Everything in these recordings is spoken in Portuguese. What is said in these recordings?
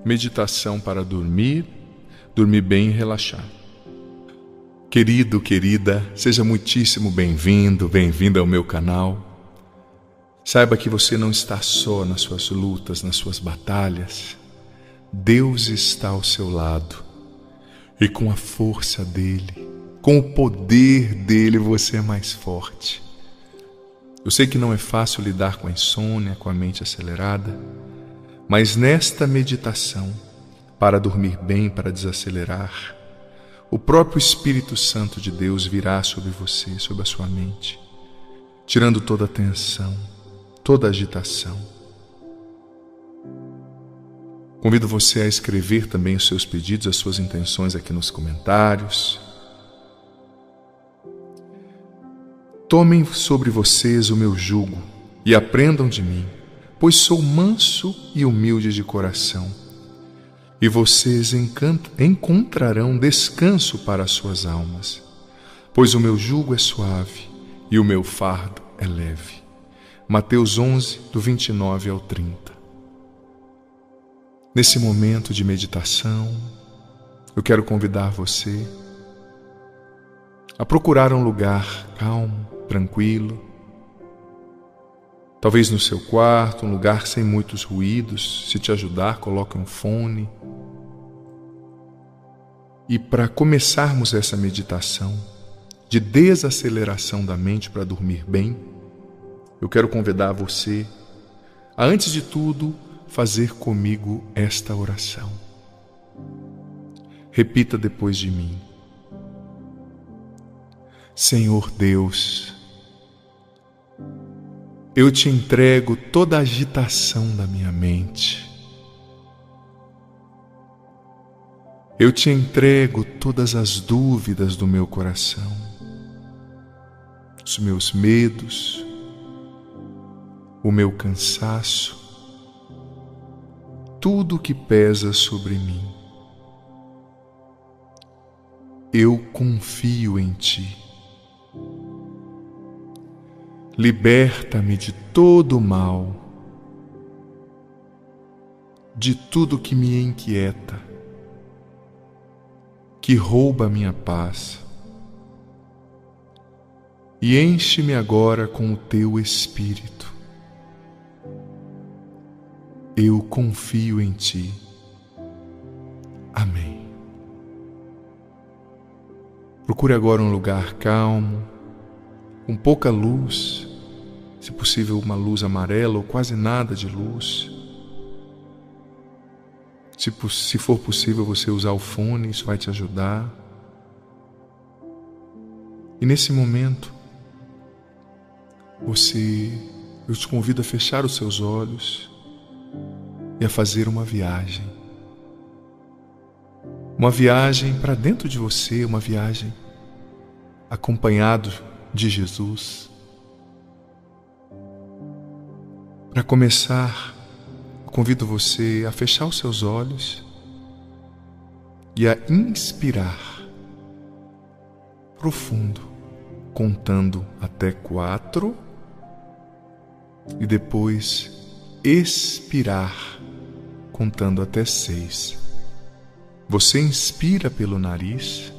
Meditação para dormir bem e relaxar. Querido, querida, seja muitíssimo bem-vindo, bem-vinda ao meu canal. Saiba que você não está só nas suas lutas, nas suas batalhas. Deus está ao seu lado e com a força dele, com o poder dele, você é mais forte. Eu sei que não é fácil lidar com a insônia, com a mente acelerada, mas nesta meditação, para dormir bem, para desacelerar, o próprio Espírito Santo de Deus virá sobre você, sobre a sua mente, tirando toda a tensão, toda a agitação. Convido você a escrever também os seus pedidos, as suas intenções aqui nos comentários. Tomem sobre vocês o meu jugo e aprendam de mim, pois sou manso e humilde de coração, e vocês encontrarão descanso para as suas almas, pois o meu jugo é suave e o meu fardo é leve. Mateus 11, do 29 ao 30. Nesse momento de meditação, eu quero convidar você a procurar um lugar calmo, tranquilo, talvez no seu quarto, um lugar sem muitos ruídos. Se te ajudar, coloque um fone. E para começarmos essa meditação de desaceleração da mente para dormir bem, eu quero convidar você a, antes de tudo, fazer comigo esta oração. Repita depois de mim. Senhor Deus, eu te entrego toda a agitação da minha mente. Eu te entrego todas as dúvidas do meu coração, os meus medos, o meu cansaço, tudo que pesa sobre mim. Eu confio em Ti. Liberta-me de todo o mal, de tudo que me inquieta, que rouba a minha paz, e enche-me agora com o Teu Espírito. Eu confio em Ti. Amém. Procure agora um lugar calmo, com pouca luz, se possível uma luz amarela ou quase nada de luz. Se for possível você usar o fone, isso vai te ajudar. E nesse momento, eu te convido a fechar os seus olhos e a fazer uma viagem. Uma viagem para dentro de você, uma viagem acompanhado de Jesus. Para começar, eu convido você a fechar os seus olhos e a inspirar profundo, contando até 4, e depois expirar contando até 6. Você inspira pelo nariz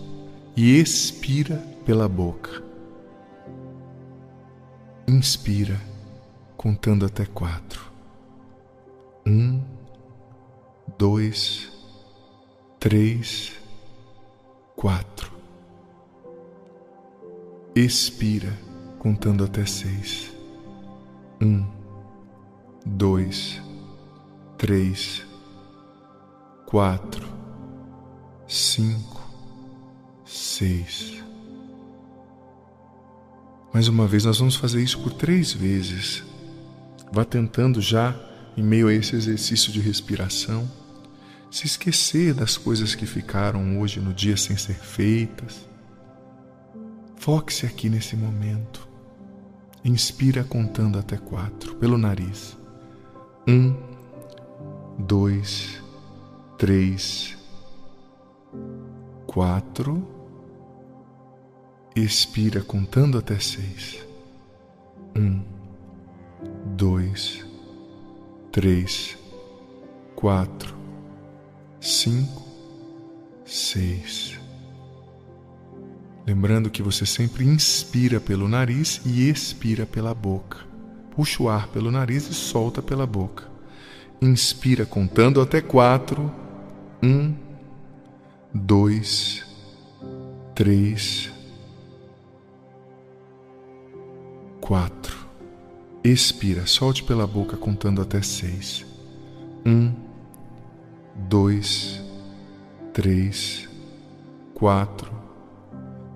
e expira pela boca. Inspira contando até 4. 1, 2, 3, 4. Expira contando até 6. 1, 2, 3, 4, 5, 6. Mais uma vez, nós vamos fazer isso por 3 vezes. Vá tentando já, em meio a esse exercício de respiração, se esquecer das coisas que ficaram hoje no dia sem ser feitas. Foque-se aqui nesse momento. Inspira contando até 4 pelo nariz. 1, 2, 3, 4. Expira contando até 6. 1, 2, 3, 4, 5, 6. Lembrando que você sempre inspira pelo nariz e expira pela boca. Puxa o ar pelo nariz e solta pela boca. Inspira contando até 4. 1, 2, 3, 4. Expira, solte pela boca contando até 6. 1, 2, 3, 4,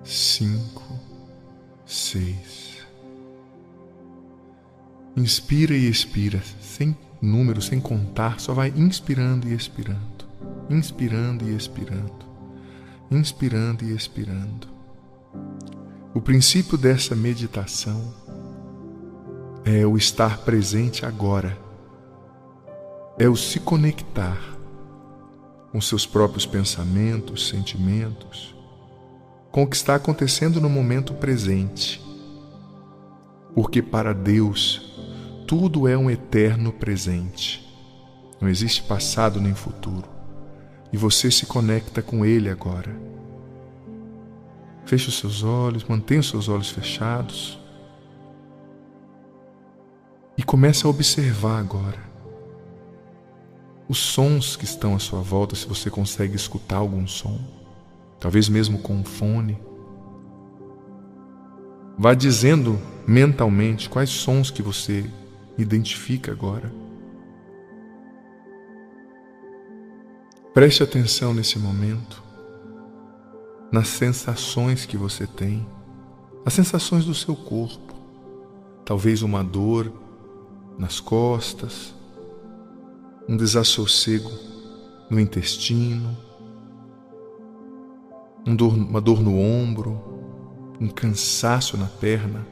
5, 6. Inspira e expira, sem número, sem contar, só vai inspirando e expirando. Inspirando e expirando. Inspirando e expirando. O princípio dessa meditação é o estar presente agora. É o se conectar com seus próprios pensamentos, sentimentos, com o que está acontecendo no momento presente. Porque para Deus, tudo é um eterno presente. Não existe passado nem futuro. E você se conecta com Ele agora. Feche os seus olhos, mantenha os seus olhos fechados. E comece a observar agora os sons que estão à sua volta, se você consegue escutar algum som, talvez mesmo com um fone. Vá dizendo mentalmente quais sons que você identifica agora. Preste atenção nesse momento, nas sensações que você tem, as sensações do seu corpo, talvez uma dor nas costas, um desassossego no intestino, uma dor no ombro, um cansaço na perna.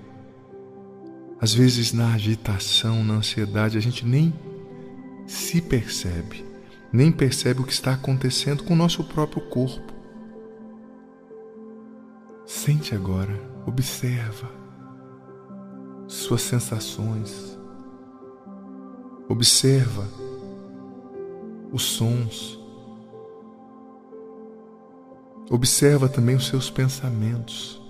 Às vezes na agitação, na ansiedade, a gente nem se percebe, nem percebe o que está acontecendo com o nosso próprio corpo. Sente agora, observa suas sensações, observa os sons, observa também os seus pensamentos.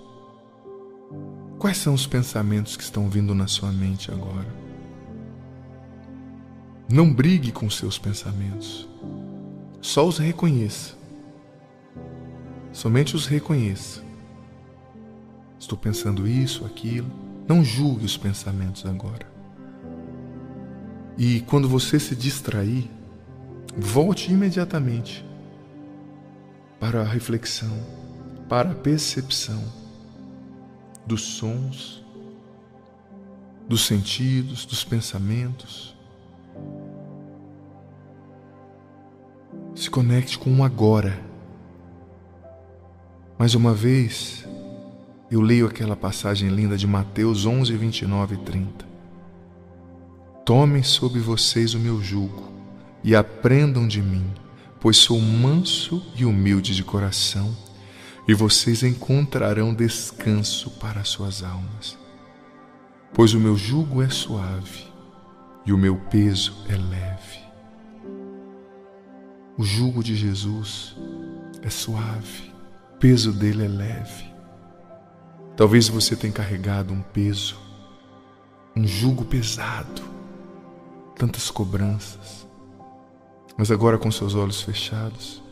Quais são os pensamentos que estão vindo na sua mente agora? Não brigue com seus pensamentos, só os reconheça, somente os reconheça. Estou pensando isso, aquilo. Não julgue os pensamentos agora. E quando você se distrair, volte imediatamente para a reflexão, para a percepção dos sons, dos sentidos, dos pensamentos. Se conecte com o agora. Mais uma vez, eu leio aquela passagem linda de Mateus 11, 29 e 30. Tomem sobre vocês o meu jugo e aprendam de mim, pois sou manso e humilde de coração, e vocês encontrarão descanso para as suas almas. Pois o meu jugo é suave e o meu peso é leve. O jugo de Jesus é suave, o peso dele é leve. Talvez você tenha carregado um peso, um jugo pesado, tantas cobranças. Mas agora, com seus olhos fechados,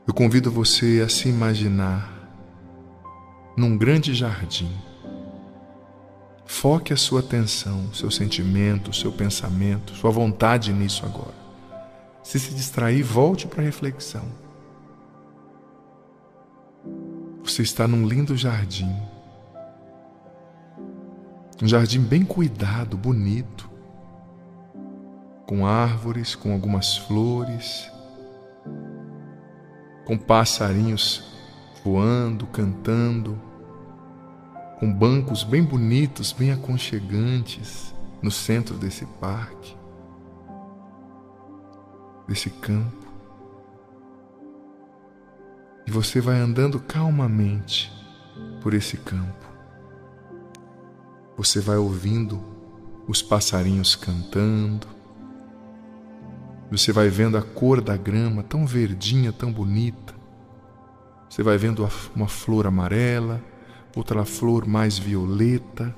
eu convido você a se imaginar num grande jardim. Foque a sua atenção, seu sentimento, seu pensamento, sua vontade nisso agora. Se distrair, volte para a reflexão. Você está num lindo jardim. Um jardim bem cuidado, bonito, com árvores, com algumas flores, com passarinhos voando, cantando, com bancos bem bonitos, bem aconchegantes no centro desse parque, desse campo. E você vai andando calmamente por esse campo. Você vai ouvindo os passarinhos cantando, Você vai vendo a cor da grama tão verdinha, tão bonita. Você vai vendo uma flor amarela, outra flor mais violeta,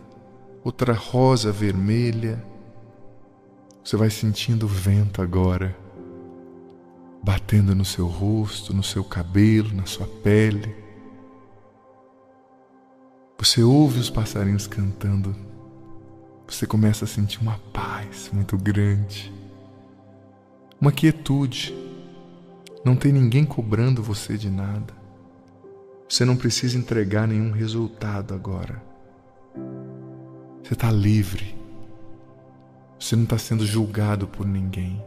outra rosa vermelha. Você vai sentindo o vento agora, batendo no seu rosto, no seu cabelo, na sua pele. Você ouve os passarinhos cantando. Você começa a sentir uma paz muito grande, uma quietude. Não tem ninguém cobrando você de nada. Você não precisa entregar nenhum resultado agora. Você está livre. Você não está sendo julgado por ninguém,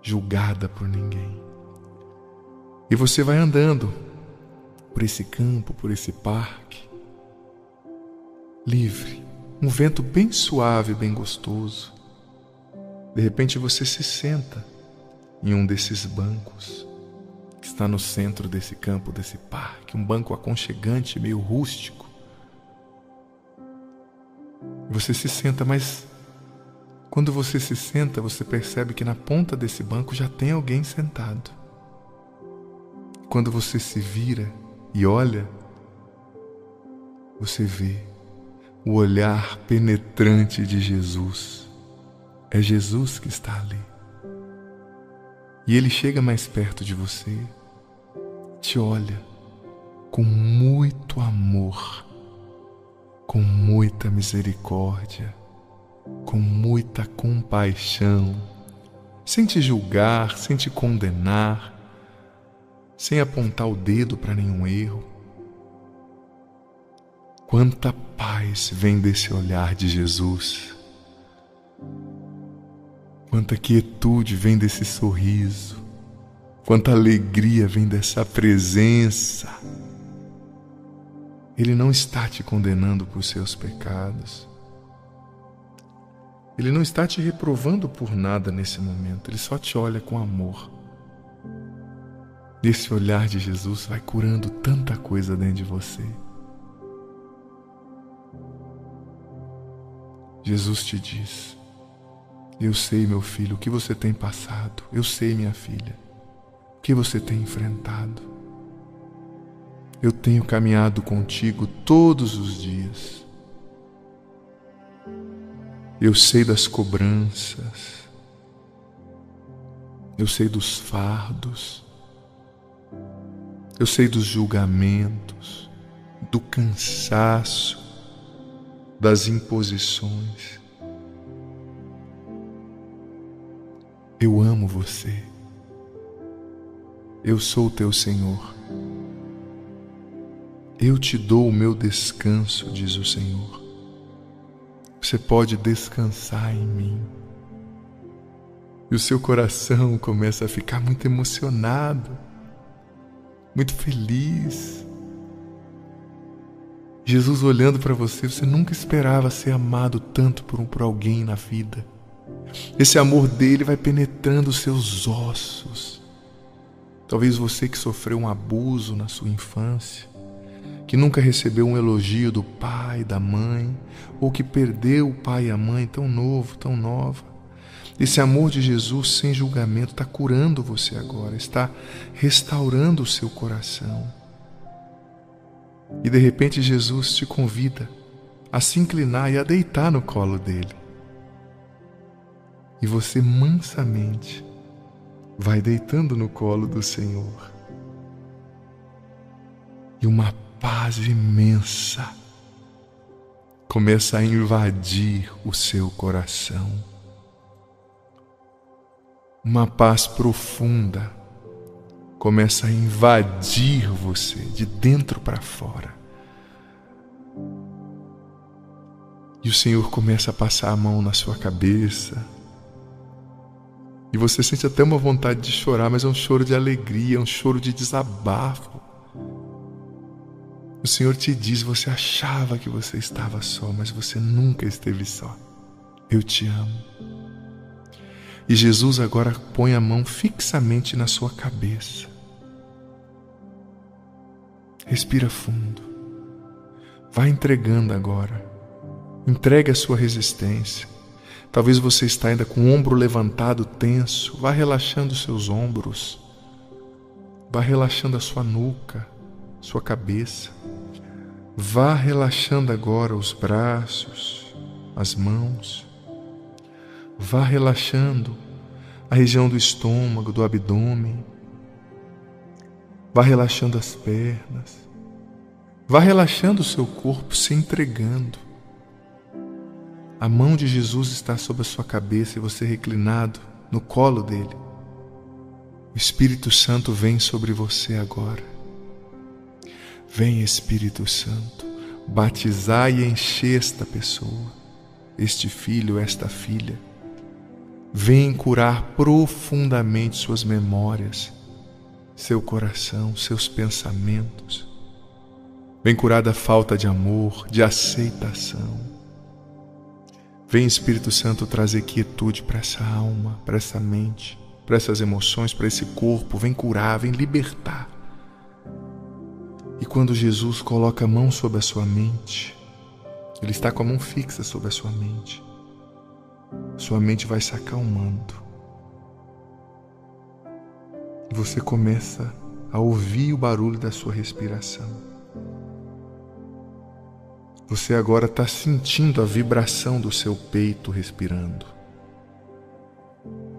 julgada por ninguém. E você vai andando por esse campo, por esse parque, livre, um vento bem suave, bem gostoso. De repente você se senta em um desses bancos que está no centro desse campo, desse parque, um banco aconchegante, meio rústico. Você se senta, mas quando você se senta, você percebe que na ponta desse banco já tem alguém sentado. Quando você se vira e olha, você vê o olhar penetrante de Jesus. É Jesus que está ali. E ele chega mais perto de você, te olha com muito amor, com muita misericórdia, com muita compaixão, sem te julgar, sem te condenar, sem apontar o dedo para nenhum erro. Quanta paz vem desse olhar de Jesus. Quanta quietude vem desse sorriso. Quanta alegria vem dessa presença. Ele não está te condenando por seus pecados. Ele não está te reprovando por nada nesse momento. Ele só te olha com amor. Esse olhar de Jesus vai curando tanta coisa dentro de você. Jesus te diz: eu sei, meu filho, o que você tem passado. Eu sei, minha filha, o que você tem enfrentado. Eu tenho caminhado contigo todos os dias. Eu sei das cobranças. Eu sei dos fardos. Eu sei dos julgamentos, do cansaço, das imposições. Eu amo você. Eu sou o teu Senhor. Eu te dou o meu descanso, diz o Senhor. Você pode descansar em mim. E o seu coração começa a ficar muito emocionado, muito feliz. Jesus olhando para você, você nunca esperava ser amado tanto por alguém na vida. Esse amor dele vai penetrando os seus ossos. Talvez você que sofreu um abuso na sua infância, que nunca recebeu um elogio do pai, da mãe, ou que perdeu o pai e a mãe tão novo, tão nova. Esse amor de Jesus sem julgamento está curando você agora, está restaurando o seu coração. E de repente Jesus te convida a se inclinar e a deitar no colo dele. E você mansamente vai deitando no colo do Senhor. E uma paz imensa começa a invadir o seu coração. Uma paz profunda começa a invadir você de dentro para fora. E o Senhor começa a passar a mão na sua cabeça. E você sente até uma vontade de chorar, mas é um choro de alegria, é um choro de desabafo. O Senhor te diz: você achava que você estava só, mas você nunca esteve só. Eu te amo. E Jesus agora põe a mão fixamente na sua cabeça. Respira fundo. Vai entregando agora. Entregue a sua resistência. Talvez você está ainda com o ombro levantado, tenso. Vá relaxando os seus ombros. Vá relaxando a sua nuca, sua cabeça. Vá relaxando agora os braços, as mãos. Vá relaxando a região do estômago, do abdômen. Vá relaxando as pernas. Vá relaxando o seu corpo, se entregando. A mão de Jesus está sobre a sua cabeça e você reclinado no colo dele. O Espírito Santo vem sobre você agora. Vem, Espírito Santo, batizar e encher esta pessoa, este filho, esta filha. Vem curar profundamente suas memórias, seu coração, seus pensamentos. Vem curar da falta de amor, de aceitação. Vem, Espírito Santo, trazer quietude para essa alma, para essa mente, para essas emoções, para esse corpo. Vem curar, vem libertar. E quando Jesus coloca a mão sobre a sua mente, Ele está com a mão fixa sobre a sua mente. Sua mente vai se acalmando. Você começa a ouvir o barulho da sua respiração. Você agora está sentindo a vibração do seu peito respirando.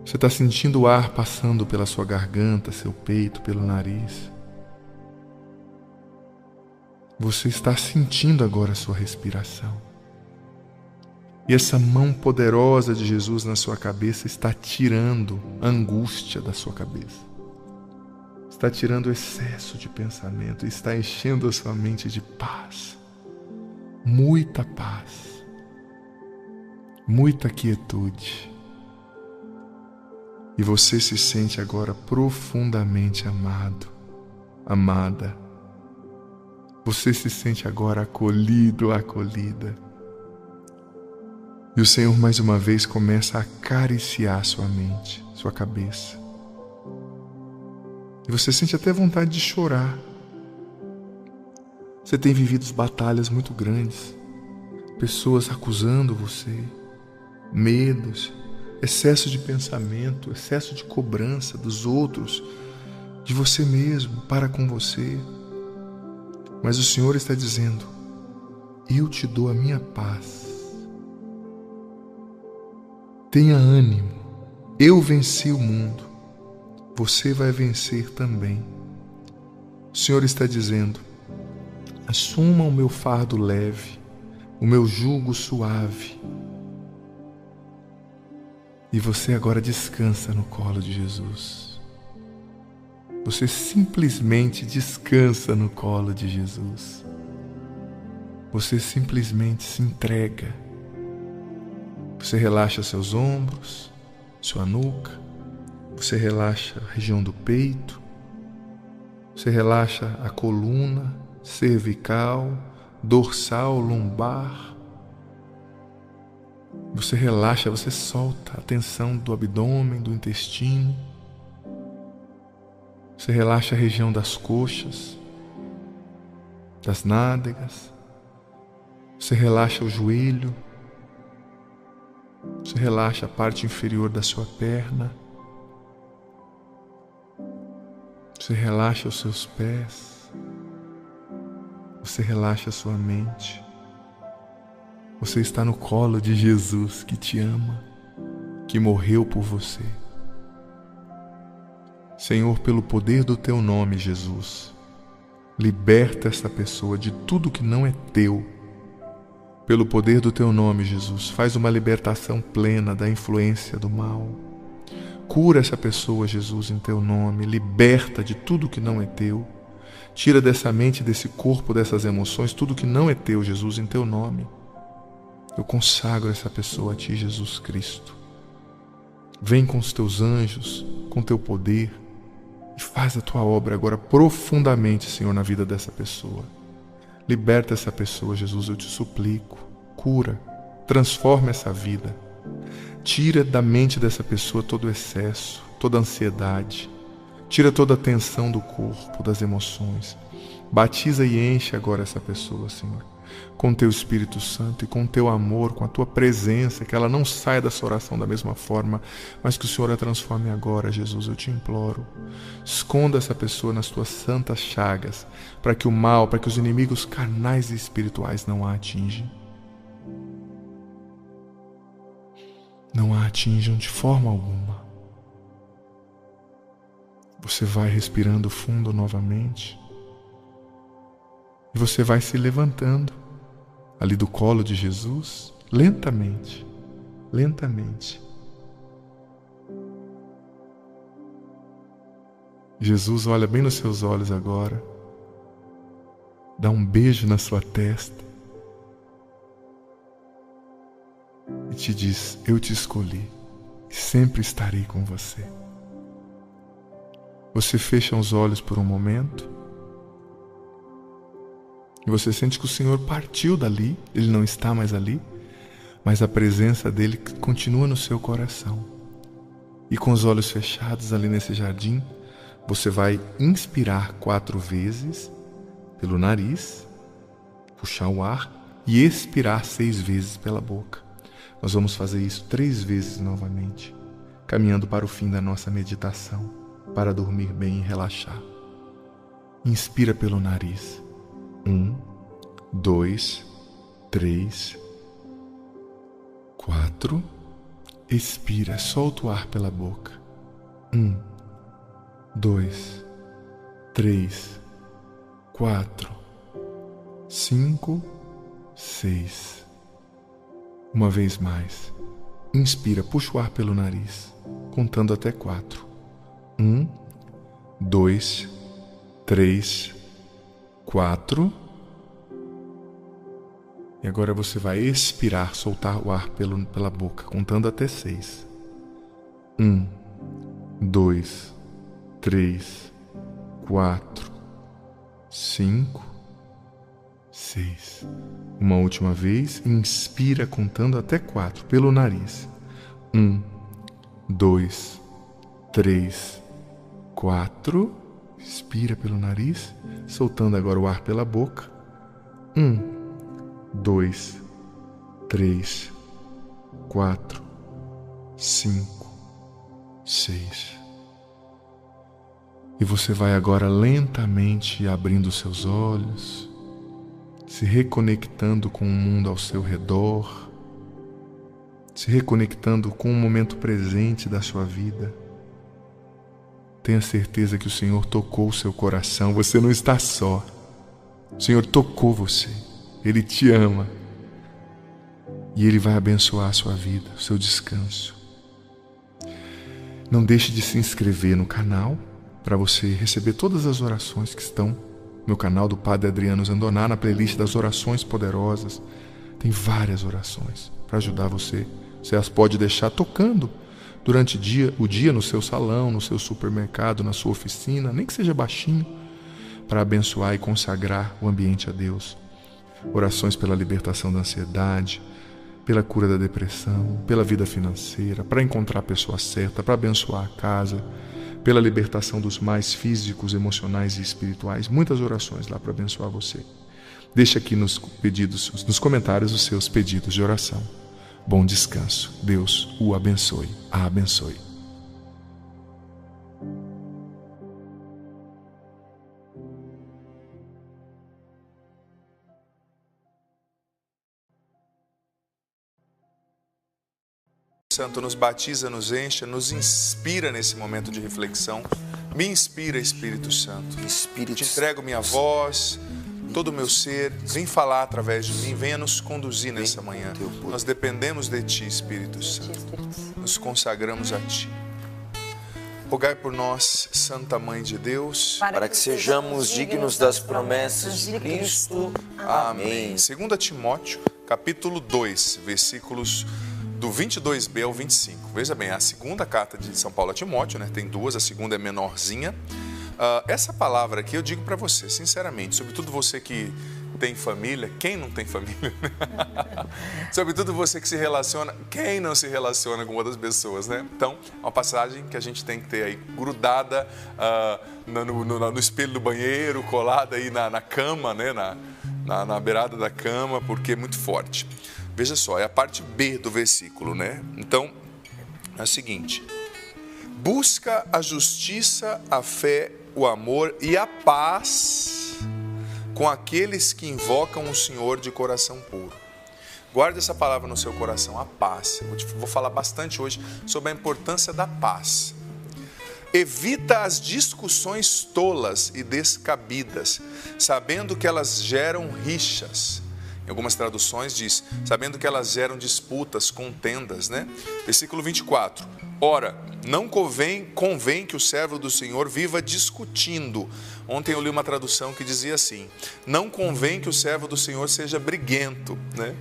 Você está sentindo o ar passando pela sua garganta, seu peito, pelo nariz. Você está sentindo agora a sua respiração. E essa mão poderosa de Jesus na sua cabeça está tirando a angústia da sua cabeça. Está tirando o excesso de pensamento e está enchendo a sua mente de paz. Muita paz. Muita quietude. E você se sente agora profundamente amado, amada. Você se sente agora acolhido, acolhida. E o Senhor mais uma vez começa a acariciar sua mente, sua cabeça. E você sente até vontade de chorar. Você tem vivido batalhas muito grandes. Pessoas acusando você. Medos, excesso de pensamento, excesso de cobrança dos outros, de você mesmo, para com você. Mas o Senhor está dizendo: eu te dou a minha paz. Tenha ânimo, eu venci o mundo, você vai vencer também. O Senhor está dizendo: assuma o meu fardo leve, o meu jugo suave. E você agora descansa no colo de Jesus. Você simplesmente descansa no colo de Jesus. Você simplesmente se entrega. Você relaxa seus ombros, sua nuca. Você relaxa a região do peito. Você relaxa a coluna, cervical, dorsal, lombar. Você relaxa, você solta a tensão do abdômen, do intestino. Você relaxa a região das coxas, das nádegas. Você relaxa o joelho. Você relaxa a parte inferior da sua perna. Você relaxa os seus pés. Você relaxa a sua mente. Você está no colo de Jesus que te ama, que morreu por você. Senhor, pelo poder do teu nome, Jesus, liberta essa pessoa de tudo que não é teu. Pelo poder do teu nome, Jesus, faz uma libertação plena da influência do mal. Cura essa pessoa, Jesus, em teu nome. Liberta de tudo que não é teu. Tira dessa mente, desse corpo, dessas emoções, tudo que não é teu, Jesus, em teu nome. Eu consagro essa pessoa a ti, Jesus Cristo. Vem com os teus anjos, com teu poder, e faz a tua obra agora profundamente, Senhor, na vida dessa pessoa. Liberta essa pessoa, Jesus, eu te suplico. Cura, transforma essa vida. Tira da mente dessa pessoa todo o excesso, toda a ansiedade. Tira toda a tensão do corpo, das emoções. Batiza e enche agora essa pessoa, Senhor. com Teu Espírito Santo e com Teu amor, com a Tua presença, que ela não saia dessa oração da mesma forma, mas que o Senhor a transforme agora, Jesus, eu te imploro. Esconda essa pessoa nas Tuas santas chagas, para que o mal, para que os inimigos carnais e espirituais não a atinjam. Não a atinjam de forma alguma. Você vai respirando fundo novamente. E você vai se levantando ali do colo de Jesus, lentamente, lentamente. Jesus olha bem nos seus olhos agora, dá um beijo na sua testa e te diz: eu te escolhi e sempre estarei com você. Você fecha os olhos por um momento e você sente que o Senhor partiu dali, Ele não está mais ali, mas a presença dEle continua no seu coração. E com os olhos fechados ali nesse jardim, você vai inspirar 4 vezes pelo nariz, puxar o ar e expirar 6 vezes pela boca. Nós vamos fazer isso 3 vezes novamente, caminhando para o fim da nossa meditação, para dormir bem e relaxar. Inspira pelo nariz. 1, 2, 3, 4. Expira, solta o ar pela boca. 1, 2, 3, 4, 5, 6. Uma vez mais. Inspira, puxa o ar pelo nariz, contando até 4. 1, 2, 3, 4. E agora você vai expirar, soltar o ar pela boca, contando até 6. 1, 2, 3, 4, 5, 6. Uma última vez, inspira contando até 4 pelo nariz. 1, 2, 3, 4. Expira pelo nariz, soltando agora o ar pela boca. 1, 2, 3, 4, 5, 6. E você vai agora lentamente abrindo seus olhos, se reconectando com o mundo ao seu redor, se reconectando com o momento presente da sua vida. Tenha certeza que o Senhor tocou o seu coração, você não está só. O Senhor tocou você, Ele te ama e Ele vai abençoar a sua vida, o seu descanso. Não deixe de se inscrever no canal para você receber todas as orações que estão no canal do Padre Adriano Zandoná, na playlist das orações poderosas. Tem várias orações para ajudar você. Você as pode deixar tocando durante o dia no seu salão, no seu supermercado, na sua oficina, nem que seja baixinho, para abençoar e consagrar o ambiente a Deus. Orações pela libertação da ansiedade, pela cura da depressão, pela vida financeira, para encontrar a pessoa certa, para abençoar a casa, pela libertação dos males físicos, emocionais e espirituais. Muitas orações lá para abençoar você. Deixe aqui nos comentários os seus pedidos de oração. Bom descanso. Deus o abençoe. A abençoe. Santo nos batiza, nos enche, nos inspira nesse momento de reflexão. Me inspira, Espírito Santo. Te entrego minha voz, todo o meu ser. Vem falar através de mim, venha nos conduzir nessa manhã. Nós dependemos de Ti, Espírito Santo. Nos consagramos a Ti. Rogai por nós, Santa Mãe de Deus, para que sejamos dignos das promessas de Cristo. Amém. 2 Timóteo, capítulo 2, versículos do 22b ao 25. Veja bem, a segunda carta de São Paulo a Timóteo, né? Tem 2, a segunda é menorzinha. Essa palavra aqui eu digo para você, sinceramente, sobretudo você que tem família, quem não tem família? Sobretudo você que se relaciona, quem não se relaciona com outras pessoas, né? Então, é uma passagem que a gente tem que ter aí grudada no espelho do banheiro, colada aí na cama, né? na beirada da cama, porque é muito forte. Veja só, é a parte B do versículo, né? Então, é o seguinte: busca a justiça, a fé, o amor e a paz com aqueles que invocam o Senhor de coração puro. Guarde essa palavra no seu coração, a paz. Vou falar bastante hoje sobre a importância da paz. Evita as discussões tolas e descabidas, sabendo que elas geram rixas. Em algumas traduções diz, sabendo que elas geram disputas, contendas, né? Versículo 24. Ora, não convém que o servo do Senhor viva discutindo. Ontem eu li uma tradução que dizia assim: não convém que o servo do Senhor seja briguento, né?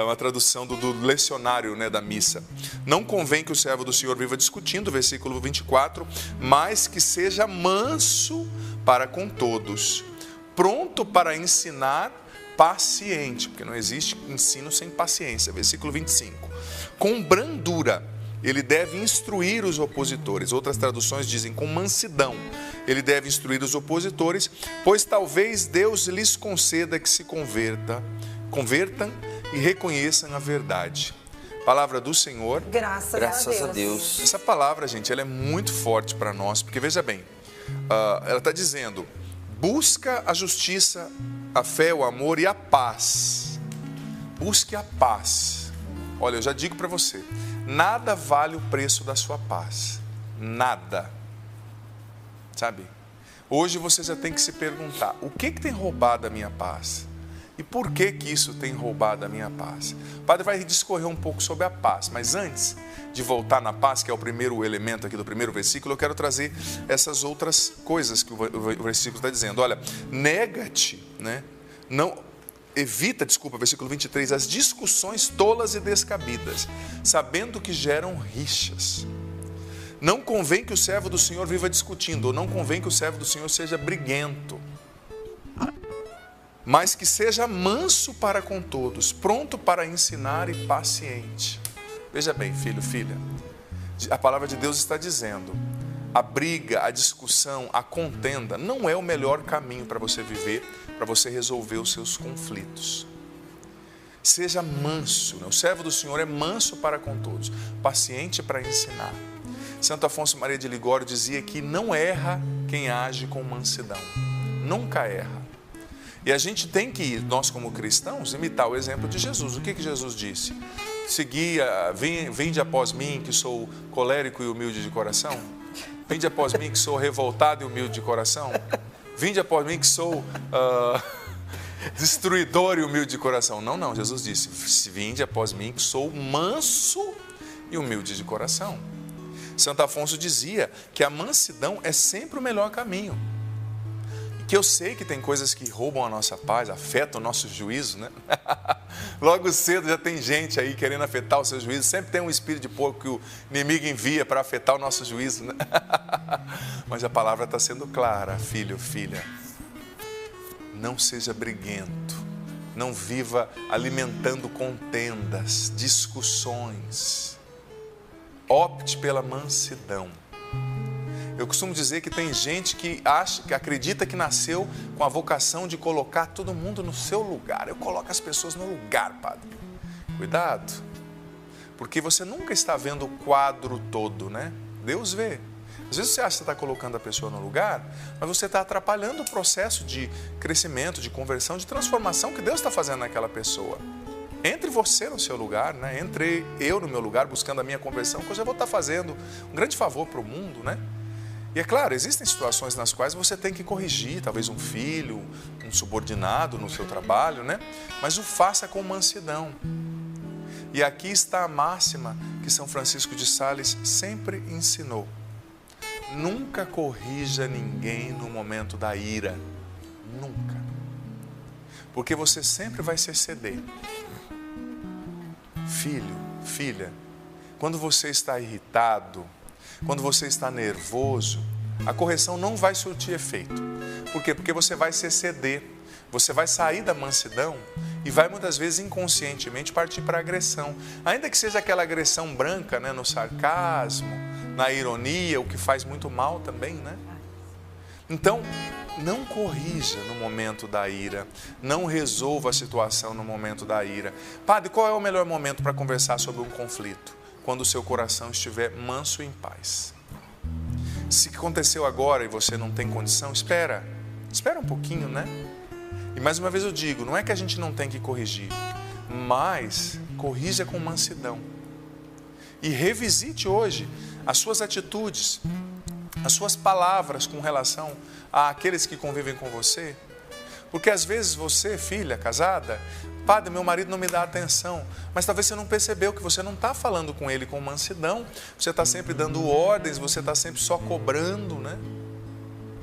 Uma tradução do lecionário, né, da missa. Não convém que o servo do Senhor viva discutindo, versículo 24, mas que seja manso para com todos, pronto para ensinar, paciente, porque não existe ensino sem paciência. Versículo 25. Com brandura ele deve instruir os opositores. Outras traduções dizem com mansidão ele deve instruir os opositores, pois talvez Deus lhes conceda que se convertam e reconheçam a verdade. Palavra do Senhor. Graças a Deus. Essa palavra, gente, ela é muito forte para nós, porque veja bem, ela está dizendo: busca a justiça, a fé, o amor e a paz. Busque a paz. Olha, eu já digo para você, nada vale o preço da sua paz. Nada. Sabe? Hoje você já tem que se perguntar: o que tem roubado a minha paz? E por que isso tem roubado a minha paz? O padre vai discorrer um pouco sobre a paz, mas antes de voltar na paz, que é o primeiro elemento aqui do primeiro versículo, eu quero trazer essas outras coisas que o versículo está dizendo. Olha, nega-te, né? Evita, versículo 23, as discussões tolas e descabidas, sabendo que geram rixas. Não convém que o servo do Senhor viva discutindo, ou não convém que o servo do Senhor seja briguento, mas que seja manso para com todos, pronto para ensinar e paciente. Veja bem, filho, filha, a palavra de Deus está dizendo: a briga, a discussão, a contenda não é o melhor caminho para você viver, para você resolver os seus conflitos. Seja manso, né? O servo do Senhor é manso para com todos, paciente para ensinar. Santo Afonso Maria de Ligório dizia que não erra quem age com mansidão, nunca erra. E a gente tem que, nós como cristãos, imitar o exemplo de Jesus. O que Jesus disse? Vinde após mim, que sou colérico e humilde de coração. Vinde após mim, que sou revoltado e humilde de coração. Vinde após mim, que sou destruidor e humilde de coração. Não, Jesus disse: vinde após mim, que sou manso e humilde de coração. Santo Afonso dizia que a mansidão é sempre o melhor caminho. Que eu sei que tem coisas que roubam a nossa paz, afetam o nosso juízo, né? Logo cedo já tem gente aí querendo afetar o seu juízo. Sempre tem um espírito de porco que o inimigo envia para afetar o nosso juízo, né? Mas a palavra está sendo clara: filho, filha, não seja briguento, não viva alimentando contendas, discussões. Opte pela mansidão. Eu costumo dizer que tem gente que acredita que nasceu com a vocação de colocar todo mundo no seu lugar. Eu coloco as pessoas no lugar, padre. Cuidado, porque você nunca está vendo o quadro todo, né? Deus vê. Às vezes você acha que você está colocando a pessoa no lugar, mas você está atrapalhando o processo de crescimento, de conversão, de transformação que Deus está fazendo naquela pessoa. Entre você no seu lugar, né? Entre eu no meu lugar, buscando a minha conversão, que eu já vou estar fazendo um grande favor para o mundo, né? E é claro, existem situações nas quais você tem que corrigir, talvez um filho, um subordinado no seu trabalho, né? Mas o faça com mansidão. E aqui está a máxima que São Francisco de Sales sempre ensinou: nunca corrija ninguém no momento da ira. Nunca. Porque você sempre vai se exceder. Filho, filha, quando você está irritado, quando você está nervoso, a correção não vai surtir efeito. Por quê? Porque você vai se exceder, você vai sair da mansidão e vai muitas vezes inconscientemente partir para a agressão. Ainda que seja aquela agressão branca, né, no sarcasmo, na ironia, o que faz muito mal também, né? Então, não corrija no momento da ira, não resolva a situação no momento da ira. Padre, qual é o melhor momento para conversar sobre um conflito? Quando o seu coração estiver manso e em paz. Se aconteceu agora e você não tem condição, espera um pouquinho, né? E mais uma vez eu digo, não é que a gente não tem que corrigir, mas corrija com mansidão. E revisite hoje as suas atitudes, as suas palavras com relação àqueles que convivem com você. Porque às vezes você, filha casada, padre, meu marido não me dá atenção, mas talvez você não percebeu que você não está falando com ele com mansidão, você está sempre dando ordens, você está sempre só cobrando, né?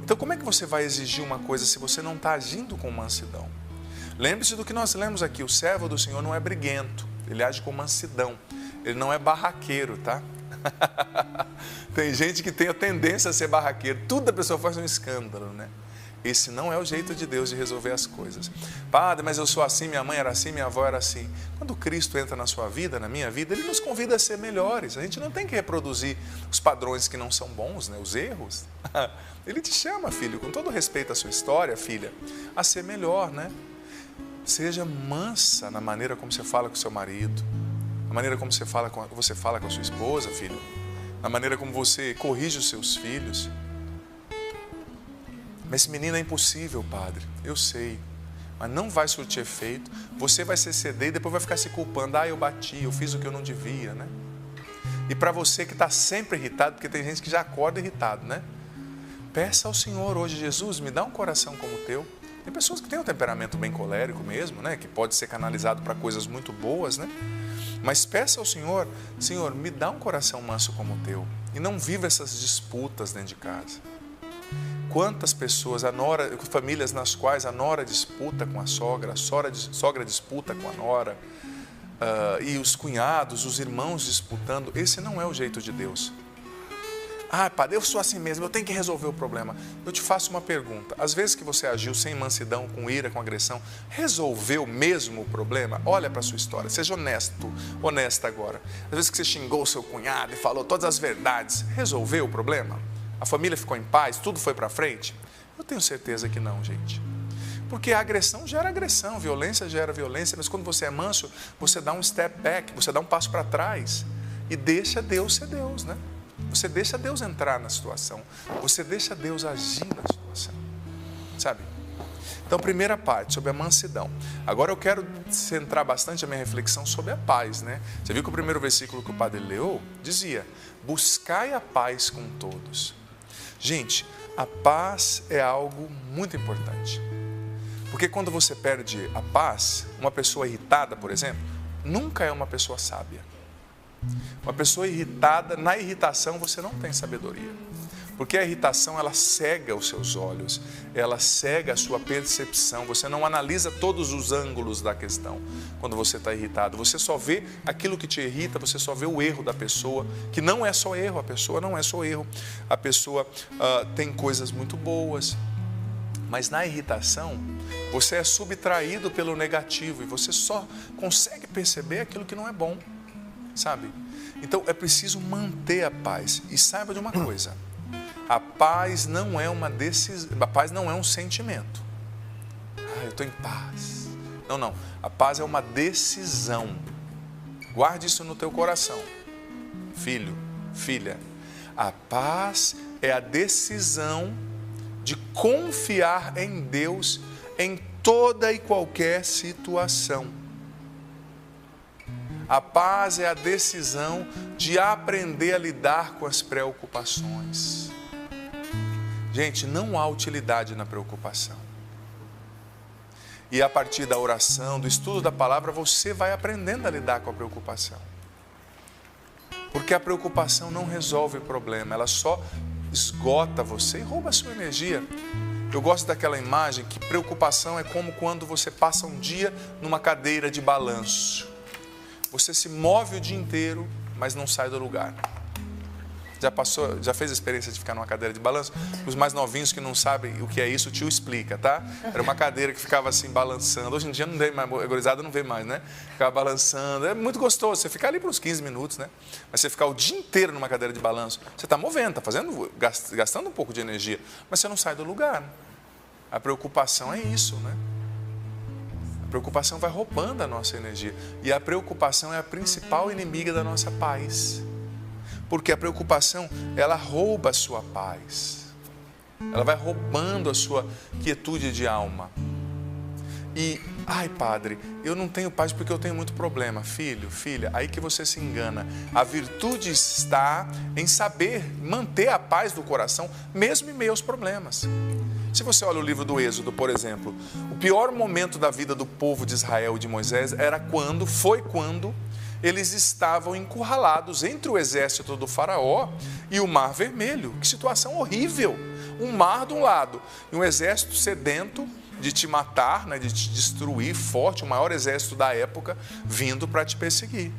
Então como é que você vai exigir uma coisa se você não está agindo com mansidão? Lembre-se do que nós lemos aqui, o servo do Senhor não é briguento, ele age com mansidão, ele não é barraqueiro, tá? Tem gente que tem a tendência a ser barraqueiro, tudo a pessoa faz um escândalo, né? Esse não é o jeito de Deus de resolver as coisas. Padre, mas eu sou assim, minha mãe era assim, minha avó era assim. Quando Cristo entra na sua vida, na minha vida, Ele nos convida a ser melhores. A gente não tem que reproduzir os padrões que não são bons, né? Os erros. Ele te chama, filho, com todo respeito à sua história, filha, a ser melhor, né? Seja mansa na maneira como você fala com seu marido, na maneira como você fala com a sua esposa, filho, na maneira como você corrige os seus filhos. Mas esse menino é impossível, padre, eu sei, mas não vai surtir efeito, você vai se ceder e depois vai ficar se culpando, eu bati, eu fiz o que eu não devia, né? E para você que está sempre irritado, porque tem gente que já acorda irritado, né? Peça ao Senhor hoje, Jesus, me dá um coração como o teu. Tem pessoas que têm um temperamento bem colérico mesmo, né? Que pode ser canalizado para coisas muito boas, né? Mas peça ao Senhor, Senhor, me dá um coração manso como o teu. E não viva essas disputas dentro de casa. Quantas pessoas, famílias nas quais a nora disputa com a sogra disputa com a nora, e os cunhados, os irmãos disputando, esse não é o jeito de Deus. Padre, eu sou assim mesmo, eu tenho que resolver o problema. Eu te faço uma pergunta, às vezes que você agiu sem mansidão, com ira, com agressão, resolveu mesmo o problema? Olha para a sua história, seja honesta agora. Às vezes que você xingou o seu cunhado e falou todas as verdades, resolveu o problema? A família ficou em paz, tudo foi para frente? Eu tenho certeza que não, gente. Porque a agressão gera agressão, violência gera violência, mas quando você é manso, você dá um step back, você dá um passo para trás e deixa Deus ser Deus, né? Você deixa Deus entrar na situação, você deixa Deus agir na situação, sabe? Então, primeira parte, sobre a mansidão. Agora eu quero centrar bastante a minha reflexão sobre a paz, né? Você viu que o primeiro versículo que o padre leu dizia, buscai a paz com todos. Gente, a paz é algo muito importante. Porque quando você perde a paz, uma pessoa irritada, por exemplo, nunca é uma pessoa sábia. Uma pessoa irritada, na irritação você não tem sabedoria. Porque a irritação, ela cega os seus olhos, ela cega a sua percepção. Você não analisa todos os ângulos da questão quando você está irritado. Você só vê aquilo que te irrita, você só vê o erro da pessoa, que não é só erro, a pessoa não é só erro. A pessoa tem coisas muito boas, mas na irritação, você é subtraído pelo negativo e você só consegue perceber aquilo que não é bom, sabe? Então é preciso manter a paz. E saiba de uma coisa, a paz não é uma decisão, a paz não é um sentimento. Eu estou em paz. Não. A paz é uma decisão. Guarde isso no teu coração. Filho, filha, a paz é a decisão de confiar em Deus em toda e qualquer situação. A paz é a decisão de aprender a lidar com as preocupações. Gente, não há utilidade na preocupação. E a partir da oração, do estudo da palavra, você vai aprendendo a lidar com a preocupação. Porque a preocupação não resolve o problema, ela só esgota você e rouba a sua energia. Eu gosto daquela imagem que preocupação é como quando você passa um dia numa cadeira de balanço. Você se move o dia inteiro, mas não sai do lugar. Já fez a experiência de ficar numa cadeira de balanço? Os mais novinhos que não sabem o que é isso, o tio explica, tá? Era uma cadeira que ficava assim balançando. Hoje em dia não vê mais, a gurizada não vê mais, né? Ficava balançando. É muito gostoso. Você ficar ali por uns 15 minutos, né? Mas você ficar o dia inteiro numa cadeira de balanço, você está movendo, está gastando um pouco de energia, mas você não sai do lugar. Né? A preocupação é isso, né? A preocupação vai roubando a nossa energia. E a preocupação é a principal inimiga da nossa paz. Porque a preocupação, ela rouba a sua paz. Ela vai roubando a sua quietude de alma. E, ai padre, eu não tenho paz porque eu tenho muito problema. Filho, filha, aí que você se engana. A virtude está em saber manter a paz do coração, mesmo em meio aos problemas. Se você olha o livro do Êxodo, por exemplo, o pior momento da vida do povo de Israel e de Moisés foi quando eles estavam encurralados entre o exército do faraó e o Mar Vermelho. Que situação horrível! Um mar de um lado e um exército sedento de te matar, né, de te destruir, forte, o maior exército da época, vindo para te perseguir.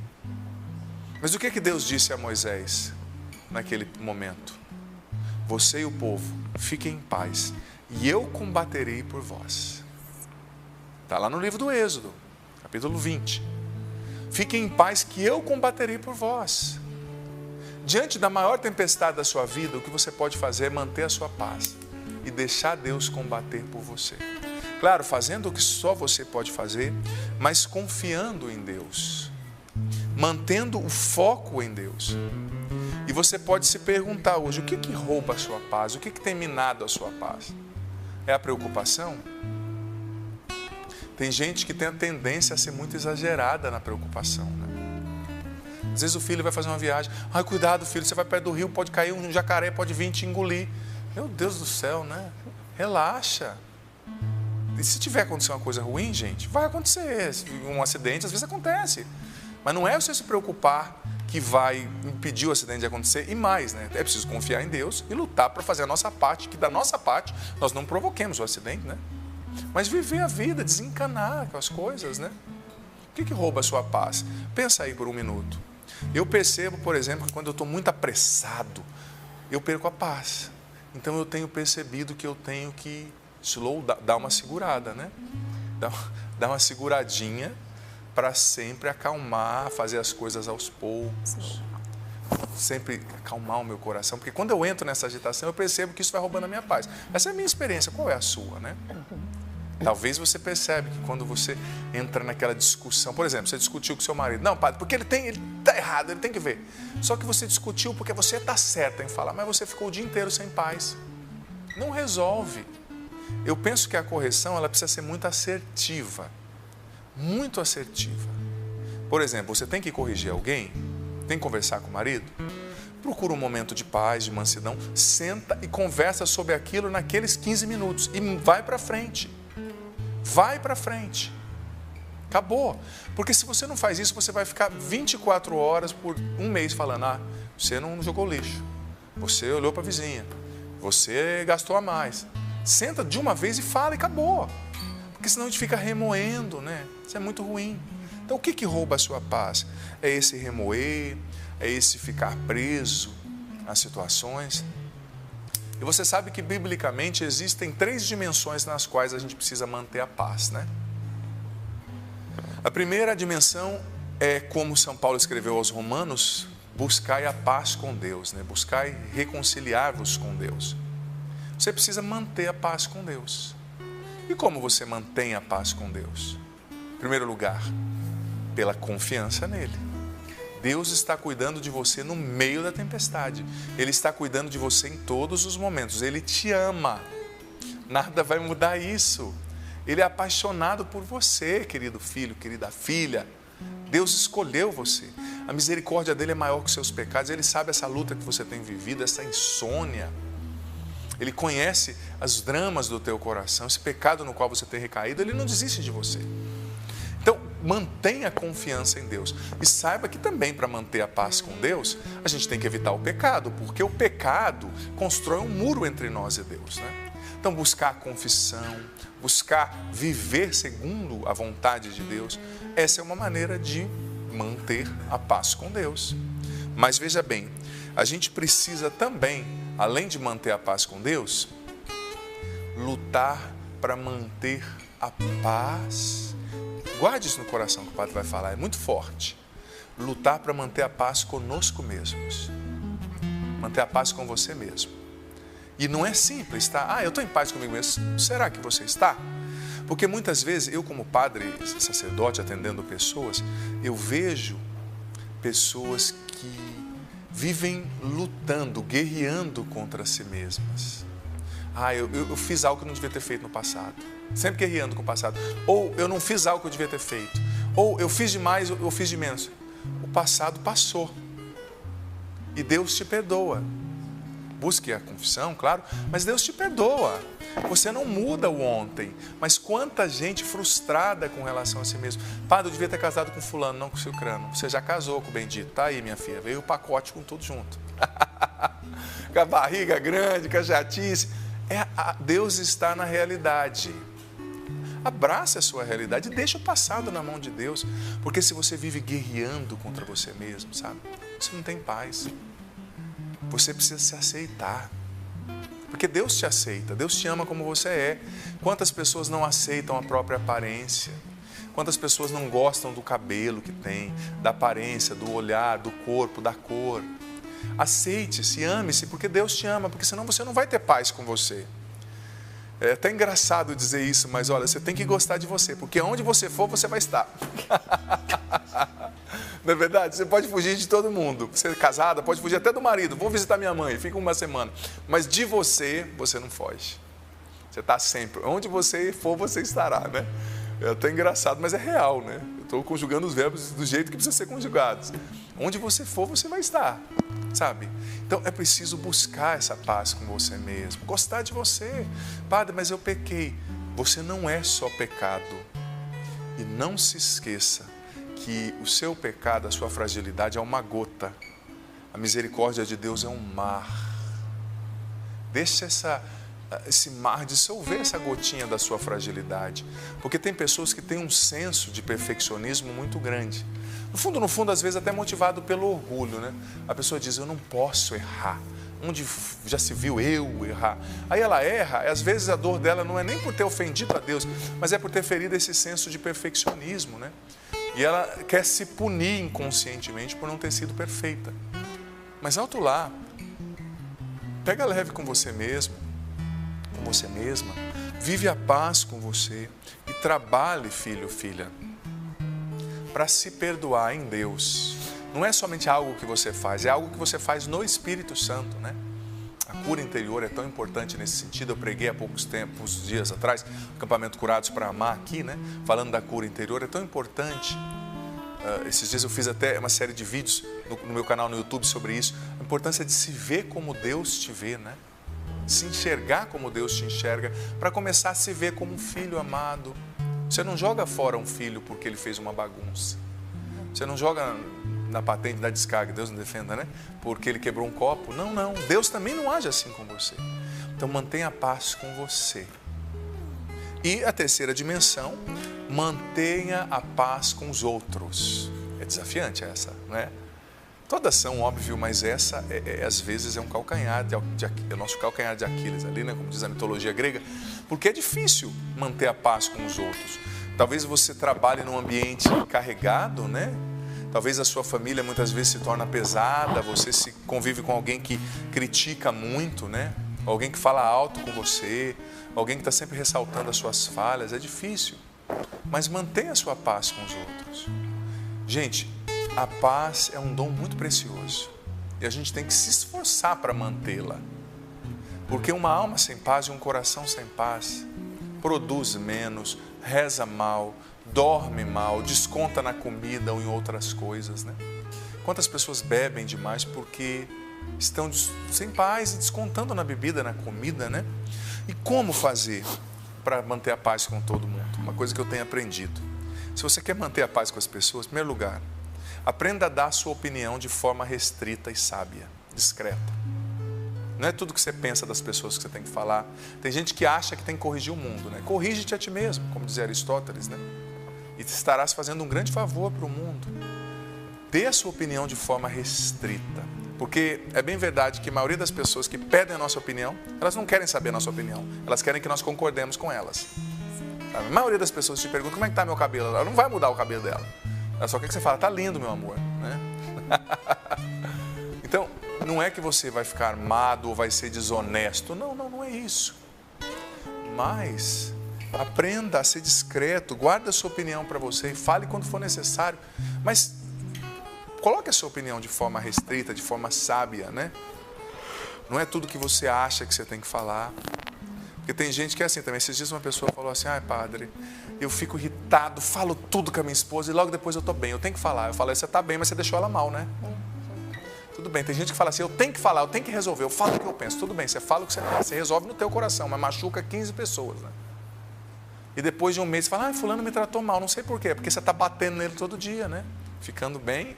Mas o que Deus disse a Moisés naquele momento? Você e o povo, fiquem em paz, e eu combaterei por vós. Está lá no livro do Êxodo, capítulo 20. Fiquem em paz que eu combaterei por vós. Diante da maior tempestade da sua vida, o que você pode fazer é manter a sua paz e deixar Deus combater por você. Claro, fazendo o que só você pode fazer, mas confiando em Deus, mantendo o foco em Deus. E você pode se perguntar hoje, o que rouba a sua paz? O que tem minado a sua paz? É a preocupação? Tem gente que tem a tendência a ser muito exagerada na preocupação, né? Às vezes o filho vai fazer uma viagem, ai, cuidado filho, você vai perto do rio, pode cair um jacaré, pode vir te engolir. Meu Deus do céu, né? Relaxa. E se tiver acontecido uma coisa ruim, gente, vai acontecer. Um acidente, às vezes acontece. Mas não é você se preocupar que vai impedir o acidente de acontecer. E mais, né? É preciso confiar em Deus e lutar para fazer a nossa parte, que da nossa parte nós não provoquemos o acidente, né? Mas viver a vida, desencanar com as coisas, né? O que rouba a sua paz? Pensa aí por um minuto. Eu percebo, por exemplo, que quando eu estou muito apressado, eu perco a paz. Então eu tenho percebido que eu tenho que dar uma segurada, né? Dar uma seguradinha para sempre acalmar, fazer as coisas aos poucos. Sempre acalmar o meu coração. Porque quando eu entro nessa agitação, eu percebo que isso vai roubando a minha paz. Essa é a minha experiência. Qual é a sua, né? Talvez você percebe que quando você entra naquela discussão, por exemplo, você discutiu com seu marido, não, padre, porque ele está errado, ele tem que ver. Só que você discutiu porque você está certa em falar, mas você ficou o dia inteiro sem paz. Não resolve. Eu penso que a correção, ela precisa ser muito assertiva. Muito assertiva. Por exemplo, você tem que corrigir alguém, tem que conversar com o marido, procura um momento de paz, de mansidão, senta e conversa sobre aquilo naqueles 15 minutos e vai para frente. Vai para frente. Acabou. Porque se você não faz isso, você vai ficar 24 horas por um mês falando, você não jogou lixo, você olhou para a vizinha, você gastou a mais. Senta de uma vez e fala e acabou. Porque senão a gente fica remoendo, né? Isso é muito ruim. Então o que rouba a sua paz? É esse remoer, é esse ficar preso às situações. E você sabe que, biblicamente, existem 3 dimensões nas quais a gente precisa manter a paz, né? A primeira dimensão é, como São Paulo escreveu aos Romanos, buscai a paz com Deus, né? Buscai reconciliar-vos com Deus. Você precisa manter a paz com Deus. E como você mantém a paz com Deus? Em primeiro lugar, pela confiança nele. Deus está cuidando de você no meio da tempestade. Ele está cuidando de você em todos os momentos. Ele te ama. Nada vai mudar isso. Ele é apaixonado por você, querido filho, querida filha. Deus escolheu você. A misericórdia dele é maior que os seus pecados. Ele sabe essa luta que você tem vivido, essa insônia. Ele conhece os dramas do teu coração, esse pecado no qual você tem recaído. Ele não desiste de você. Então, mantenha a confiança em Deus. E saiba que também, para manter a paz com Deus, a gente tem que evitar o pecado, porque o pecado constrói um muro entre nós e Deus, né? Então, buscar a confissão, buscar viver segundo a vontade de Deus, essa é uma maneira de manter a paz com Deus. Mas veja bem, a gente precisa também, além de manter a paz com Deus, lutar para manter a paz. Guarde isso no coração que o Padre vai falar, é muito forte. Lutar para manter a paz conosco mesmos. Manter a paz com você mesmo. E não é simples, tá? Eu estou em paz comigo mesmo. Será que você está? Porque muitas vezes, eu como padre, sacerdote, atendendo pessoas, eu vejo pessoas que vivem lutando, guerreando contra si mesmas. Eu fiz algo que eu não devia ter feito no passado. Sempre guerreando com o passado. Ou eu não fiz algo que eu devia ter feito. Ou eu fiz demais, ou eu fiz de menos. O passado passou. E Deus te perdoa. Busque a confissão, claro, mas Deus te perdoa. Você não muda o ontem. Mas quanta gente frustrada com relação a si mesmo. Padre, eu devia ter casado com fulano, não com cicrano. Você já casou com o bendito. Tá aí, minha filha. Veio o pacote com tudo junto. Com a barriga grande, com a chatice. Deus está na realidade. Abrace a sua realidade e deixa o passado na mão de Deus. Porque se você vive guerreando contra você mesmo, sabe? Você não tem paz. Você precisa se aceitar. Porque Deus te aceita, Deus te ama como você é. Quantas pessoas não aceitam a própria aparência? Quantas pessoas não gostam do cabelo que tem, da aparência, do olhar, do corpo, da cor? Aceite-se, ame-se, porque Deus te ama, porque senão você não vai ter paz com você. É até engraçado dizer isso, mas olha, você tem que gostar de você, porque onde você for, você vai estar. Não é verdade? Você pode fugir de todo mundo. Você é casada, pode fugir até do marido. Vou visitar minha mãe, fica uma semana. Mas de você, você não foge. Você está sempre. Onde você for, você estará, né? É até engraçado, mas é real, né? Eu estou conjugando os verbos do jeito que precisa ser conjugados. Onde você for, você vai estar, sabe? Então, é preciso buscar essa paz com você mesmo. Gostar de você. Padre, mas eu pequei. Você não é só pecado. E não se esqueça que o seu pecado, a sua fragilidade é uma gota. A misericórdia de Deus é um mar. Deixa esse mar dissolver essa gotinha da sua fragilidade. Porque tem pessoas que têm um senso de perfeccionismo muito grande. No fundo, às vezes até motivado pelo orgulho, né? A pessoa diz, eu não posso errar. Onde já se viu eu errar? Aí ela erra, e às vezes a dor dela não é nem por ter ofendido a Deus, mas é por ter ferido esse senso de perfeccionismo, né? E ela quer se punir inconscientemente por não ter sido perfeita. Mas alto lá, pega leve com você mesmo, com você mesma, vive a paz com você e trabalhe, filho, filha, para se perdoar em Deus. Não é somente algo que você faz, é algo que você faz no Espírito Santo, né? A cura interior é tão importante nesse sentido. Eu preguei há poucos dias atrás, acampamento Curados para Amar aqui, né? Falando da cura interior, é tão importante. Esses dias eu fiz até uma série de vídeos no meu canal no YouTube sobre isso. A importância de se ver como Deus te vê, né? Se enxergar como Deus te enxerga, para começar a se ver como um filho amado. Você não joga fora um filho porque ele fez uma bagunça. Você não joga na patente da descarga, Deus não defenda, né? Porque ele quebrou um copo. Não, não. Deus também não age assim com você. Então mantenha a paz com você. E a terceira dimensão, mantenha a paz com os outros. É desafiante essa, né? Todas são, óbvio, mas essa, às vezes, é um calcanhar, é o nosso calcanhar de Aquiles ali, né? Como diz a mitologia grega, porque é difícil manter a paz com os outros. Talvez você trabalhe num ambiente carregado, né? Talvez a sua família muitas vezes se torna pesada, você se convive com alguém que critica muito, né? Alguém que fala alto com você, alguém que está sempre ressaltando as suas falhas, é difícil. Mas mantenha a sua paz com os outros. Gente, a paz é um dom muito precioso e a gente tem que se esforçar para mantê-la. Porque uma alma sem paz e um coração sem paz produz menos, reza mal, dorme mal, desconta na comida ou em outras coisas, né? Quantas pessoas bebem demais porque estão sem paz e descontando na bebida, na comida, né? E como fazer para manter a paz com todo mundo? Uma coisa que eu tenho aprendido. Se você quer manter a paz com as pessoas, em primeiro lugar, aprenda a dar a sua opinião de forma restrita e sábia, discreta. Não é tudo que você pensa das pessoas que você tem que falar. Tem gente que acha que tem que corrigir o mundo, né? Corrige-te a ti mesmo, como dizia Aristóteles, né? E estarás fazendo um grande favor para o mundo. Dê a sua opinião de forma restrita. Porque é bem verdade que a maioria das pessoas que pedem a nossa opinião, elas não querem saber a nossa opinião. Elas querem que nós concordemos com elas. A maioria das pessoas te perguntam como é que está meu cabelo. Ela não vai mudar o cabelo dela. Ela só quer que você fale, está lindo, meu amor. Né? Então, não é que você vai ficar armado ou vai ser desonesto. Não é isso. Mas aprenda a ser discreto, guarde a sua opinião para você e fale quando for necessário. Mas coloque a sua opinião de forma restrita, de forma sábia, né? Não é tudo que você acha que você tem que falar. Porque tem gente que é assim também. Esses dias uma pessoa falou assim, ai padre, eu fico irritado, falo tudo com a minha esposa e logo depois eu estou bem, eu tenho que falar. Eu falei, você está bem, mas você deixou ela mal, né? Tudo bem, tem gente que fala assim, eu tenho que falar, eu tenho que resolver, eu falo o que eu penso. Tudo bem, você fala o que você pensa, você resolve no teu coração, mas machuca 15 pessoas, né? E depois de um mês você fala, fulano me tratou mal, não sei por quê, porque você está batendo nele todo dia, né? Ficando bem,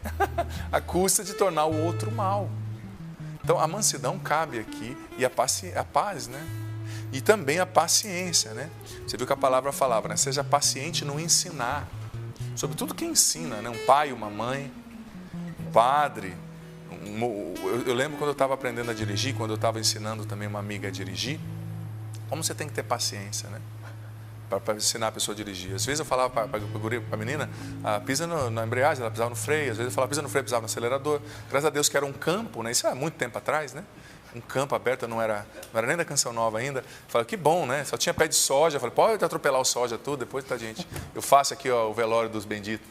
à custa de tornar o outro mal. Então a mansidão cabe aqui e a paz, né? E também a paciência, né? Você viu que a palavra falava, né? Seja paciente no ensinar. Sobretudo quem ensina, né? Um pai, uma mãe, um padre. Eu lembro quando eu estava aprendendo a dirigir, quando eu estava ensinando também uma amiga a dirigir, como você tem que ter paciência, né? Para ensinar a pessoa a dirigir. Às vezes eu falava para a menina, pisa na embreagem, ela pisava no freio. Às vezes eu falava, pisa no freio, pisava no acelerador. Graças a Deus que era um campo, né? Isso há muito tempo atrás, né? Um campo aberto, não era nem da Canção Nova ainda. Falei, que bom, né? Só tinha pé de soja. Falei, pode atropelar o soja tudo, depois tá, gente. Eu faço aqui ó, o velório dos benditos.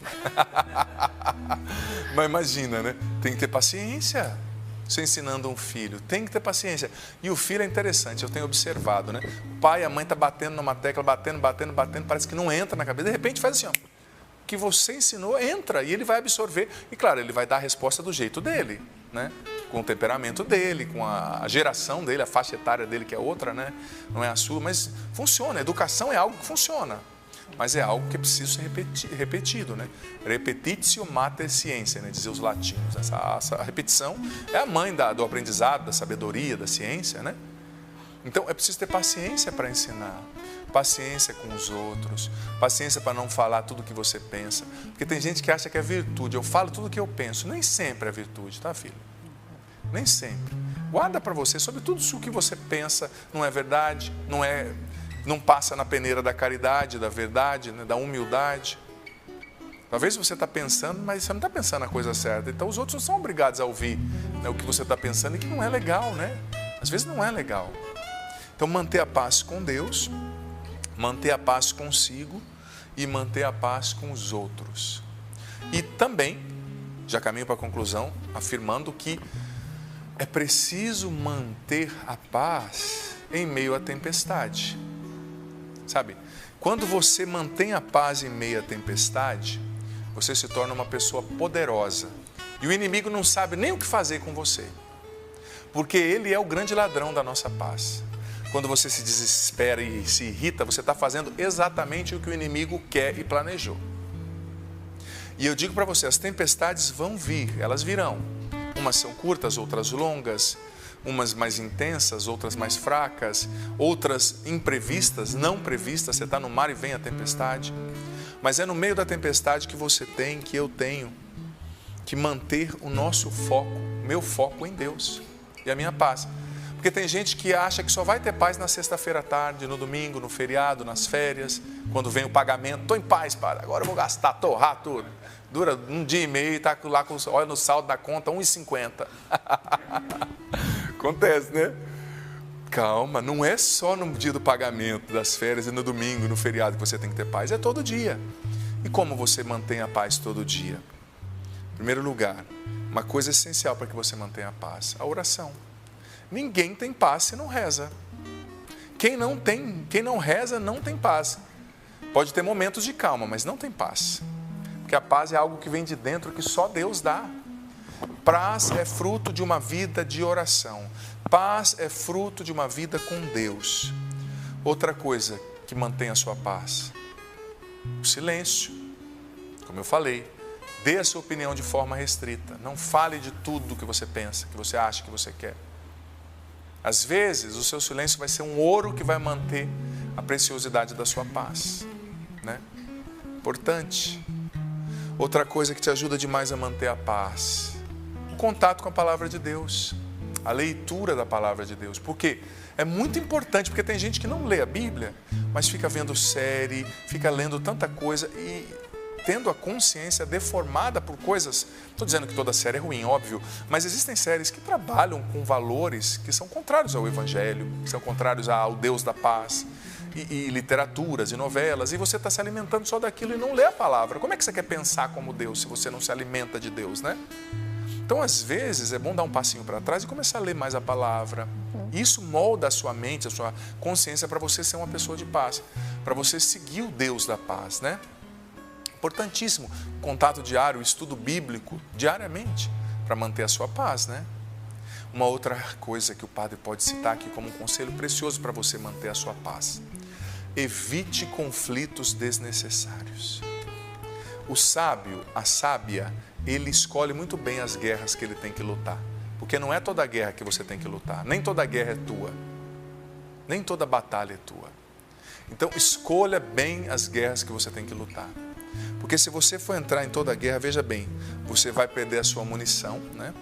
Mas imagina, né? Tem que ter paciência. Você ensinando um filho, tem que ter paciência. E o filho é interessante, eu tenho observado, né? O pai e a mãe estão batendo numa tecla, batendo, parece que não entra na cabeça. De repente faz assim, ó. O que você ensinou entra e ele vai absorver. E claro, ele vai dar a resposta do jeito dele, né? Com o temperamento dele, com a geração dele, a faixa etária dele que é outra, né? Não é a sua, mas funciona. A educação é algo que funciona. Mas é algo que é preciso ser repetido, né? Repetitio mater scientiae, né? Dizer os latinos. Essa repetição é a mãe do aprendizado, da sabedoria, da ciência, né? Então é preciso ter paciência para ensinar, paciência com os outros, paciência para não falar tudo o que você pensa. Porque tem gente que acha que é virtude. Eu falo tudo o que eu penso. Nem sempre é virtude, tá, filho? Nem sempre. Guarda para você, sobretudo se o que você pensa não é verdade, não passa na peneira da caridade, da verdade, né, da humildade. Talvez você está pensando, mas você não está pensando a coisa certa. Então os outros não são obrigados a ouvir, né, o que você está pensando e que não é legal, né? Às vezes não é legal. Então manter a paz com Deus, manter a paz consigo e manter a paz com os outros. E também, já caminho para a conclusão, afirmando que é preciso manter a paz em meio à tempestade. Sabe, quando você mantém a paz em meio à tempestade, você se torna uma pessoa poderosa. E o inimigo não sabe nem o que fazer com você. Porque ele é o grande ladrão da nossa paz. Quando você se desespera e se irrita, você está fazendo exatamente o que o inimigo quer e planejou. E eu digo para você, as tempestades vão vir, elas virão. Umas são curtas, outras longas. Umas mais intensas, outras mais fracas, outras imprevistas, não previstas. Você está no mar e vem a tempestade. Mas é no meio da tempestade que você tem, que eu tenho, que manter o nosso foco, meu foco em Deus e a minha paz. Porque tem gente que acha que só vai ter paz na sexta-feira à tarde, no domingo, no feriado, nas férias, quando vem o pagamento. Estou em paz, padre, agora eu vou gastar, torrar tudo. Dura um dia e meio e está lá, olha no saldo da conta, 1,50. Acontece, né? Calma, não é só no dia do pagamento, das férias e no domingo, no feriado que você tem que ter paz, é todo dia. E como você mantém a paz todo dia? Em primeiro lugar, uma coisa essencial para que você mantenha a paz, a oração. Ninguém tem paz se não reza. Quem não reza não tem paz. Pode ter momentos de calma, mas não tem paz. Porque a paz é algo que vem de dentro, que só Deus dá. Paz é fruto de uma vida de oração. Paz é fruto de uma vida com Deus. Outra coisa que mantém a sua paz, o silêncio. Como eu falei, dê a sua opinião de forma restrita. Não fale de tudo que você pensa, que você acha, que você quer. Às vezes, o seu silêncio vai ser um ouro que vai manter a preciosidade da sua paz, né? Importante. Outra coisa que te ajuda demais a manter a paz, contato com a palavra de Deus, a leitura da palavra de Deus. Porque é muito importante, porque tem gente que não lê a Bíblia, mas fica vendo série, fica lendo tanta coisa e tendo a consciência deformada por coisas. Estou dizendo que toda série é ruim, óbvio, mas existem séries que trabalham com valores que são contrários ao Evangelho, que são contrários ao Deus da paz, e literaturas e novelas, e você está se alimentando só daquilo e não lê a palavra. Como é que você quer pensar como Deus se você não se alimenta de Deus, né? Então, às vezes, é bom dar um passinho para trás e começar a ler mais a palavra. Isso molda a sua mente, a sua consciência para você ser uma pessoa de paz, para você seguir o Deus da paz, né? Importantíssimo, contato diário, estudo bíblico diariamente, para manter a sua paz, né? Uma outra coisa que o padre pode citar aqui como um conselho precioso para você manter a sua paz: evite conflitos desnecessários. O sábio, a sábia, ele escolhe muito bem as guerras que ele tem que lutar, porque não é toda guerra que você tem que lutar, nem toda guerra é tua, nem toda batalha é tua. Então escolha bem as guerras que você tem que lutar. Porque se você for entrar em toda a guerra, veja bem, você vai perder a sua munição, né?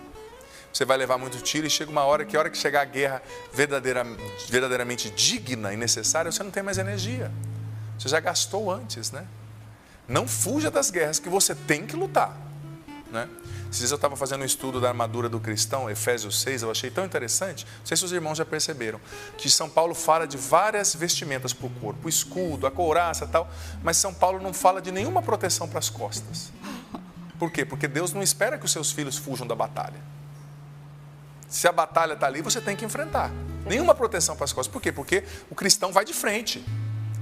Você vai levar muito tiro e chega uma hora que chegar a guerra verdadeiramente digna e necessária, você não tem mais energia. Você já gastou antes, né? Não fuja das guerras que você tem que lutar, né? Esses dias eu estava fazendo um estudo da armadura do cristão, Efésios 6, eu achei tão interessante, não sei se os irmãos já perceberam, que São Paulo fala de várias vestimentas para o corpo, o escudo, a couraça e tal, mas São Paulo não fala de nenhuma proteção para as costas. Por quê? Porque Deus não espera que os seus filhos fujam da batalha. Se a batalha está ali, você tem que enfrentar. Nenhuma proteção para as costas. Por quê? Porque o cristão vai de frente.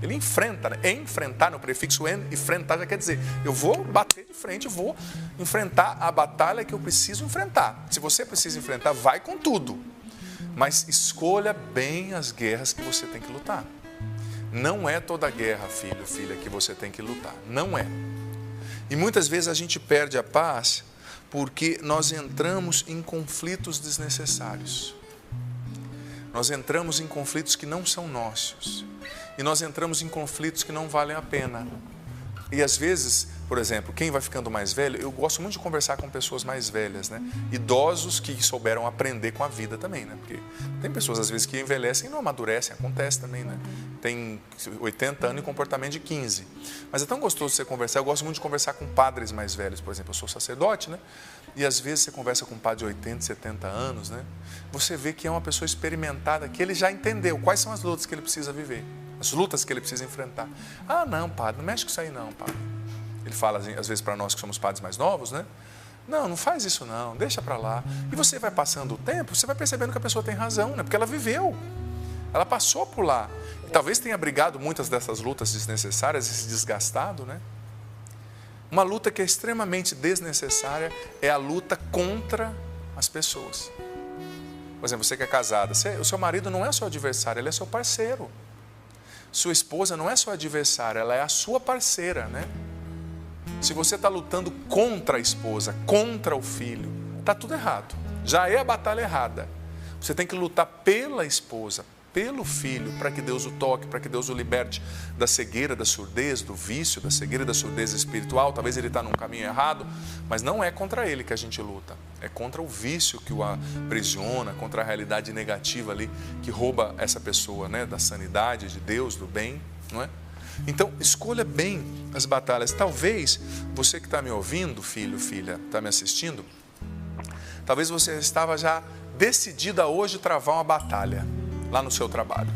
Ele enfrenta, né? Enfrentar, no prefixo en, enfrentar já quer dizer, eu vou bater de frente, vou enfrentar a batalha que eu preciso enfrentar. Se você precisa enfrentar, vai com tudo. Mas escolha bem as guerras que você tem que lutar. Não é toda guerra, filho, filha, que você tem que lutar. Não é. E muitas vezes a gente perde a paz porque nós entramos em conflitos desnecessários. Nós entramos em conflitos que não são nossos. E nós entramos em conflitos que não valem a pena. E às vezes, por exemplo, quem vai ficando mais velho, eu gosto muito de conversar com pessoas mais velhas, né? Idosos que souberam aprender com a vida também, né? Porque tem pessoas às vezes que envelhecem e não amadurecem, acontece também, né? Tem 80 anos e comportamento de 15. Mas é tão gostoso você conversar, eu gosto muito de conversar com padres mais velhos, por exemplo, eu sou sacerdote, né? E às vezes você conversa com um padre de 80, 70 anos, né? Você vê que é uma pessoa experimentada, que ele já entendeu quais são as lutas que ele precisa viver, as lutas que ele precisa enfrentar. Ah, não, padre, não mexe com isso aí não, padre. Ele fala às vezes para nós que somos padres mais novos, né? Não, não faz isso não, deixa para lá. E você vai passando o tempo, você vai percebendo que a pessoa tem razão, né? Porque ela viveu, ela passou por lá. E talvez tenha brigado muitas dessas lutas desnecessárias e se desgastado, né? Uma luta que é extremamente desnecessária é a luta contra as pessoas. Por exemplo, você que é casada, o seu marido não é seu adversário, ele é seu parceiro. Sua esposa não é sua adversária, ela é a sua parceira, né? Se você está lutando contra a esposa, contra o filho, está tudo errado. Já é a batalha errada. Você tem que lutar pela esposa, pelo filho, para que Deus o toque, para que Deus o liberte da cegueira, da surdez, do vício, da cegueira e da surdez espiritual. Talvez ele está num caminho errado, mas não é contra ele que a gente luta. É contra o vício que o aprisiona, contra a realidade negativa ali que rouba essa pessoa, né, da sanidade, de Deus, do bem, não é? Então, escolha bem as batalhas. Talvez você que está me ouvindo, filho, filha, está me assistindo, talvez você estava já decidida a hoje travar uma batalha lá no seu trabalho.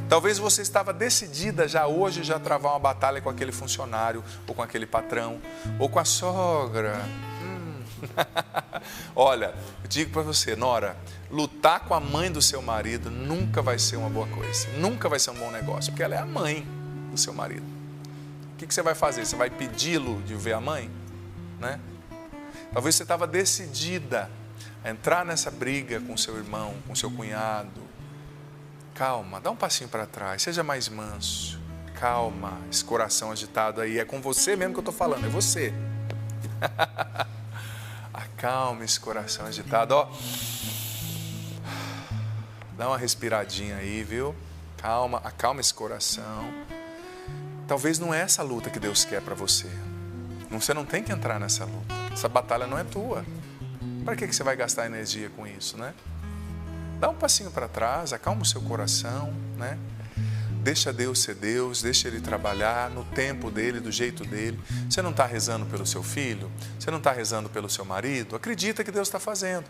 Talvez você estava decidida já hoje já travar uma batalha com aquele funcionário, ou com aquele patrão, ou com a sogra. Olha, eu digo para você, Nora, lutar com a mãe do seu marido nunca vai ser uma boa coisa, nunca vai ser um bom negócio, porque ela é a mãe do seu marido. O que você vai fazer? Você vai pedi-lo de ver a mãe? Né? Talvez você estava decidida a entrar nessa briga com seu irmão, com seu cunhado. Calma, dá um passinho para trás, seja mais manso. Calma, esse coração agitado aí, é com você mesmo que eu estou falando, é você. Acalma esse coração agitado, ó. Dá uma respiradinha aí, viu? Calma, acalma esse coração. Talvez não é essa luta que Deus quer para você. Você não tem que entrar nessa luta. Essa batalha não é tua. Para que você vai gastar energia com isso, né? Dá um passinho para trás, acalma o seu coração, né? Deixa Deus ser Deus, deixa Ele trabalhar no tempo dEle, do jeito dEle. Você não está rezando pelo seu filho? Você não está rezando pelo seu marido? Acredita que Deus está fazendo.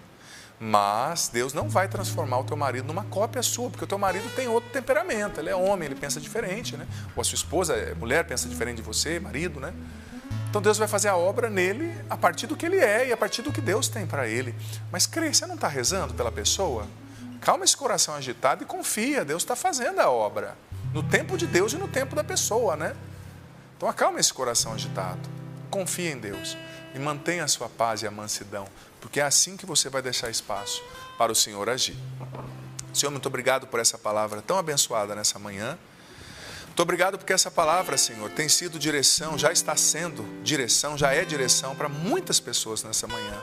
Mas Deus não vai transformar o teu marido numa cópia sua, porque o teu marido tem outro temperamento, ele é homem, ele pensa diferente, né? Ou a sua esposa, mulher, pensa diferente de você, marido, né? Então Deus vai fazer a obra nele a partir do que ele é e a partir do que Deus tem para ele. Mas crê, você não está rezando pela pessoa? Calma esse coração agitado e confia, Deus está fazendo a obra. No tempo de Deus e no tempo da pessoa, né? Então acalma esse coração agitado, confia em Deus e mantenha a sua paz e a mansidão, porque é assim que você vai deixar espaço para o Senhor agir. Senhor, muito obrigado por essa palavra tão abençoada nessa manhã. Muito obrigado porque essa palavra, Senhor, tem sido direção, já está sendo direção, já é direção para muitas pessoas nessa manhã.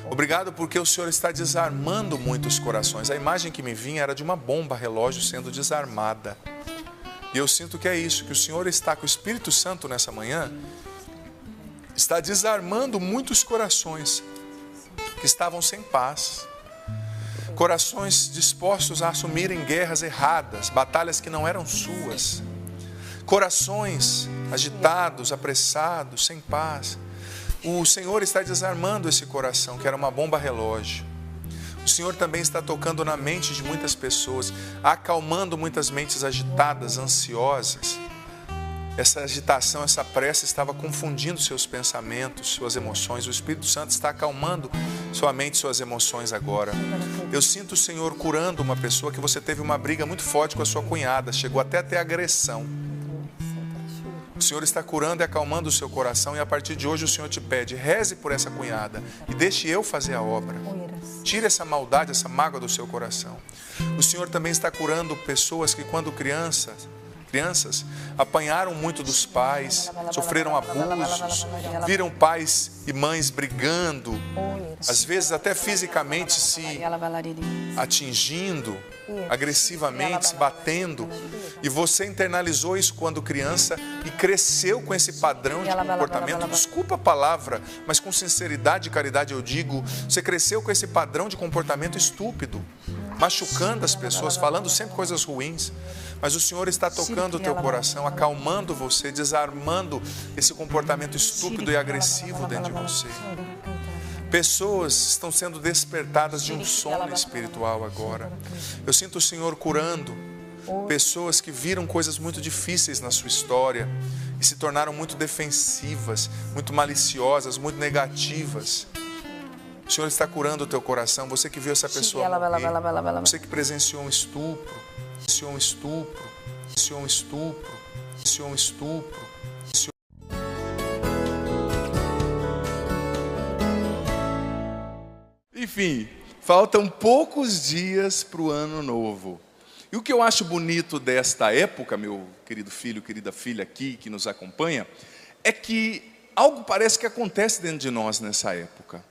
Obrigado porque o Senhor está desarmando muitos corações. A imagem que me vinha era de uma bomba relógio sendo desarmada. E eu sinto que é isso, que o Senhor está com o Espírito Santo nessa manhã, está desarmando muitos corações que estavam sem paz. Corações dispostos a assumirem guerras erradas, batalhas que não eram suas. Corações agitados, apressados, sem paz. O Senhor está desarmando esse coração, que era uma bomba relógio. O Senhor também está tocando na mente de muitas pessoas, acalmando muitas mentes agitadas, ansiosas. Essa agitação, essa pressa estava confundindo seus pensamentos, suas emoções. O Espírito Santo está acalmando sua mente, suas emoções agora. Eu sinto o Senhor curando uma pessoa que você teve uma briga muito forte com a sua cunhada, chegou até a ter agressão. O Senhor está curando e acalmando o seu coração e a partir de hoje o Senhor te pede, reze por essa cunhada e deixe eu fazer a obra. Tire essa maldade, essa mágoa do seu coração. O Senhor também está curando pessoas que quando crianças apanharam muito dos pais, sofreram abusos, viram pais e mães brigando, às vezes até fisicamente se atingindo, agressivamente, se batendo, e você internalizou isso quando criança e cresceu com esse padrão de comportamento. Desculpa a palavra, mas com sinceridade e caridade eu digo, você cresceu com esse padrão de comportamento estúpido, machucando as pessoas, falando sempre coisas ruins. Mas o Senhor está tocando o teu coração, acalmando você, desarmando esse comportamento estúpido e agressivo dentro de você. Pessoas estão sendo despertadas de um sono espiritual agora. Eu sinto o Senhor curando pessoas que viram coisas muito difíceis na sua história e se tornaram muito defensivas, muito maliciosas, muito negativas. O Senhor está curando o teu coração, você que viu essa pessoa morrer, você que presenciou um estupro, um estupro. Enfim, faltam poucos dias para o ano novo. E o que eu acho bonito desta época, meu querido filho, querida filha aqui que nos acompanha, é que algo parece que acontece dentro de nós nessa época.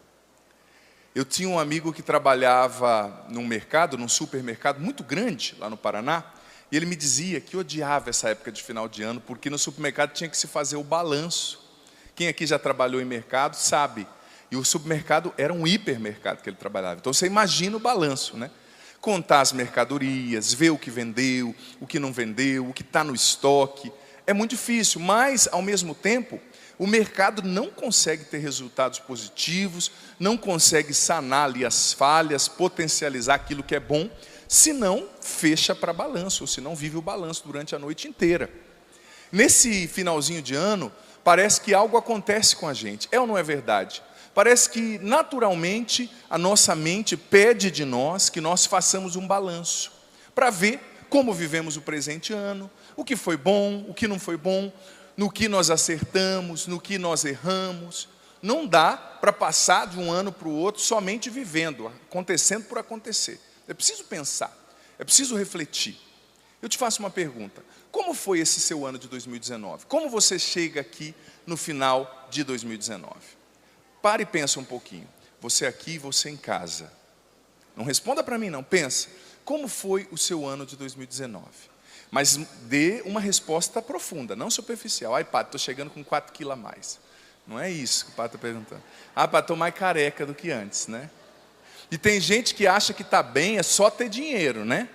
Eu tinha um amigo que trabalhava num supermercado muito grande lá no Paraná, e ele me dizia que odiava essa época de final de ano, porque no supermercado tinha que se fazer o balanço. Quem aqui já trabalhou em mercado sabe. E o supermercado era um hipermercado que ele trabalhava. Então você imagina o balanço, né? Contar as mercadorias, ver o que vendeu, o que não vendeu, o que está no estoque. É muito difícil, mas ao mesmo tempo, o mercado não consegue ter resultados positivos, não consegue sanar ali as falhas, potencializar aquilo que é bom, se não fecha para balanço, ou se não vive o balanço durante a noite inteira. Nesse finalzinho de ano, parece que algo acontece com a gente, é ou não é verdade? Parece que naturalmente a nossa mente pede de nós que nós façamos um balanço, para ver como vivemos o presente ano, o que foi bom, o que não foi bom, no que nós acertamos, no que nós erramos. Não dá para passar de um ano para o outro somente vivendo, acontecendo por acontecer. É preciso pensar, é preciso refletir. Eu te faço uma pergunta, como foi esse seu ano de 2019? Como você chega aqui no final de 2019? Pare e pensa um pouquinho, você aqui e você em casa. Não responda para mim não, pensa, como foi o seu ano de 2019? Mas dê uma resposta profunda, não superficial. Ai, padre, estou chegando com 4 quilos a mais. Não é isso que o padre está perguntando. Ah, padre, estou mais careca do que antes, né? E tem gente que acha que está bem é só ter dinheiro, né?